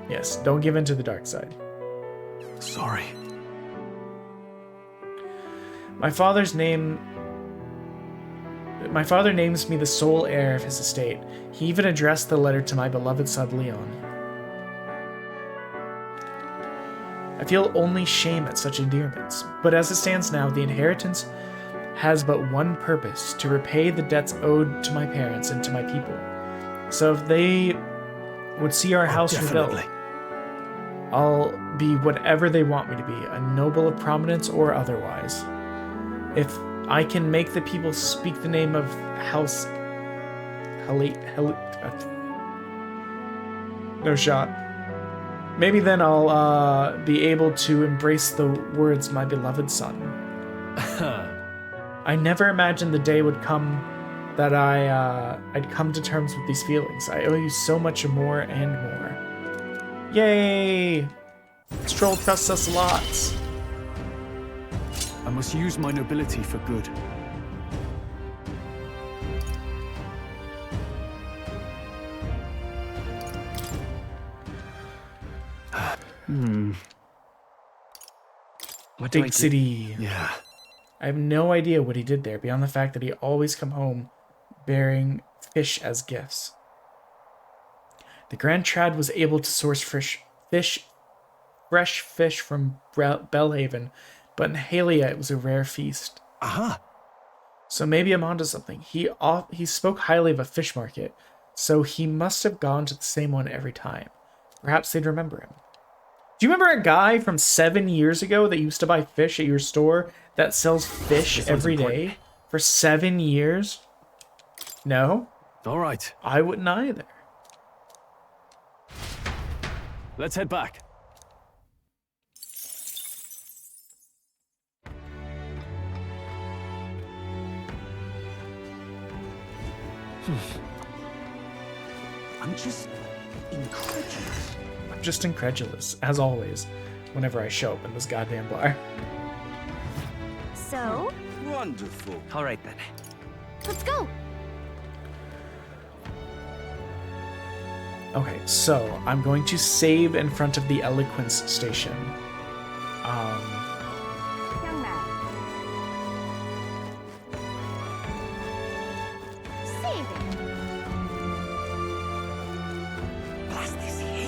Yes, don't give in to the dark side. Sorry. My father names me the sole heir of his estate. He even addressed the letter to my beloved son Leon. I feel only shame at such endearments, but as it stands now, the inheritance has but one purpose: to repay the debts owed to my parents and to my people. So if they would see our house rebuilt, I'll be whatever they want me to be, a noble of prominence or otherwise. If I can make the people speak the name of House no shot. Maybe then I'll be able to embrace the words, my beloved son. I never imagined the day would come that I'd come to terms with these feelings. I owe you so much more and more. Yay! Stroll trusts us lots. I must use my nobility for good. What do I Big do? city. Yeah. I have no idea what he did there, beyond the fact that he always come home bearing fish as gifts. The Grand Trad was able to source fresh fish from Bellhaven, but in Halia it was a rare feast. Aha. So maybe I'm onto something. He spoke highly of a fish market, so he must have gone to the same one every time. Perhaps they'd remember him. Do you remember a guy from 7 years ago that used to buy fish at your store that sells fish every day for 7 years? No? All right. I wouldn't either. Let's head back. I'm just incredulous. I'm just incredulous, as always, whenever I show up in this goddamn bar. So, Wonderful. All right then. let's go. Okay, so I'm going to save in front of the Eloquence station. Young man. Save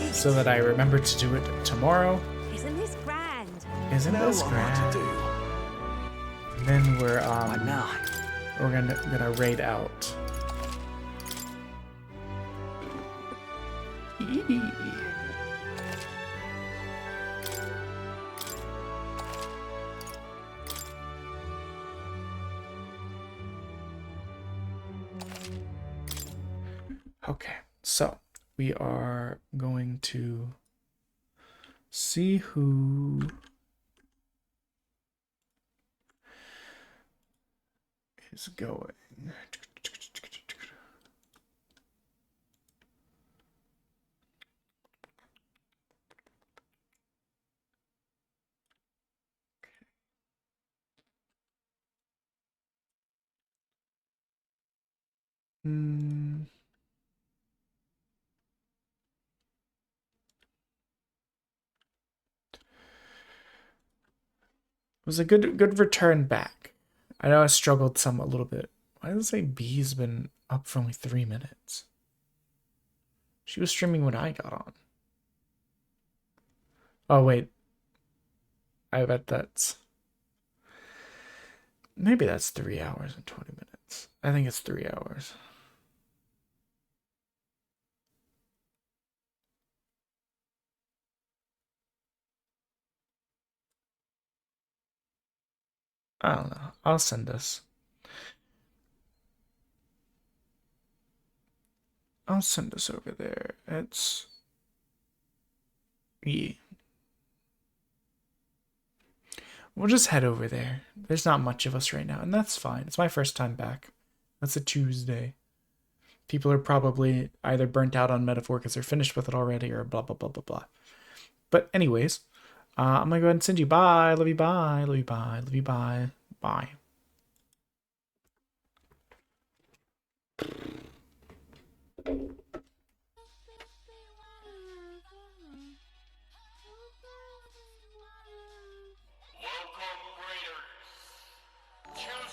it. So that I remember to do it tomorrow. Isn't this grand? Isn't this grand? And then we're What now? we're gonna raid out. Okay, so we are going to see who is going. Hmm. was a good return back. I know I struggled a little bit. Why does it say B's been up for only 3 minutes? She was streaming when I got on. Oh, wait. I bet that's... Maybe that's 3 hours and 20 minutes. I think it's 3 hours. I don't know. I'll send us. I'll send us over there. It's... Yeah. We'll just head over there. There's not much of us right now, and that's fine. It's my first time back. That's a Tuesday. People are probably either burnt out on Metaphor because they're finished with it already, or blah, blah, blah, blah, blah. But anyways, I'm going to go ahead and send you. Bye. Love you. Bye. Love you. Bye. Love you. Bye. Bye.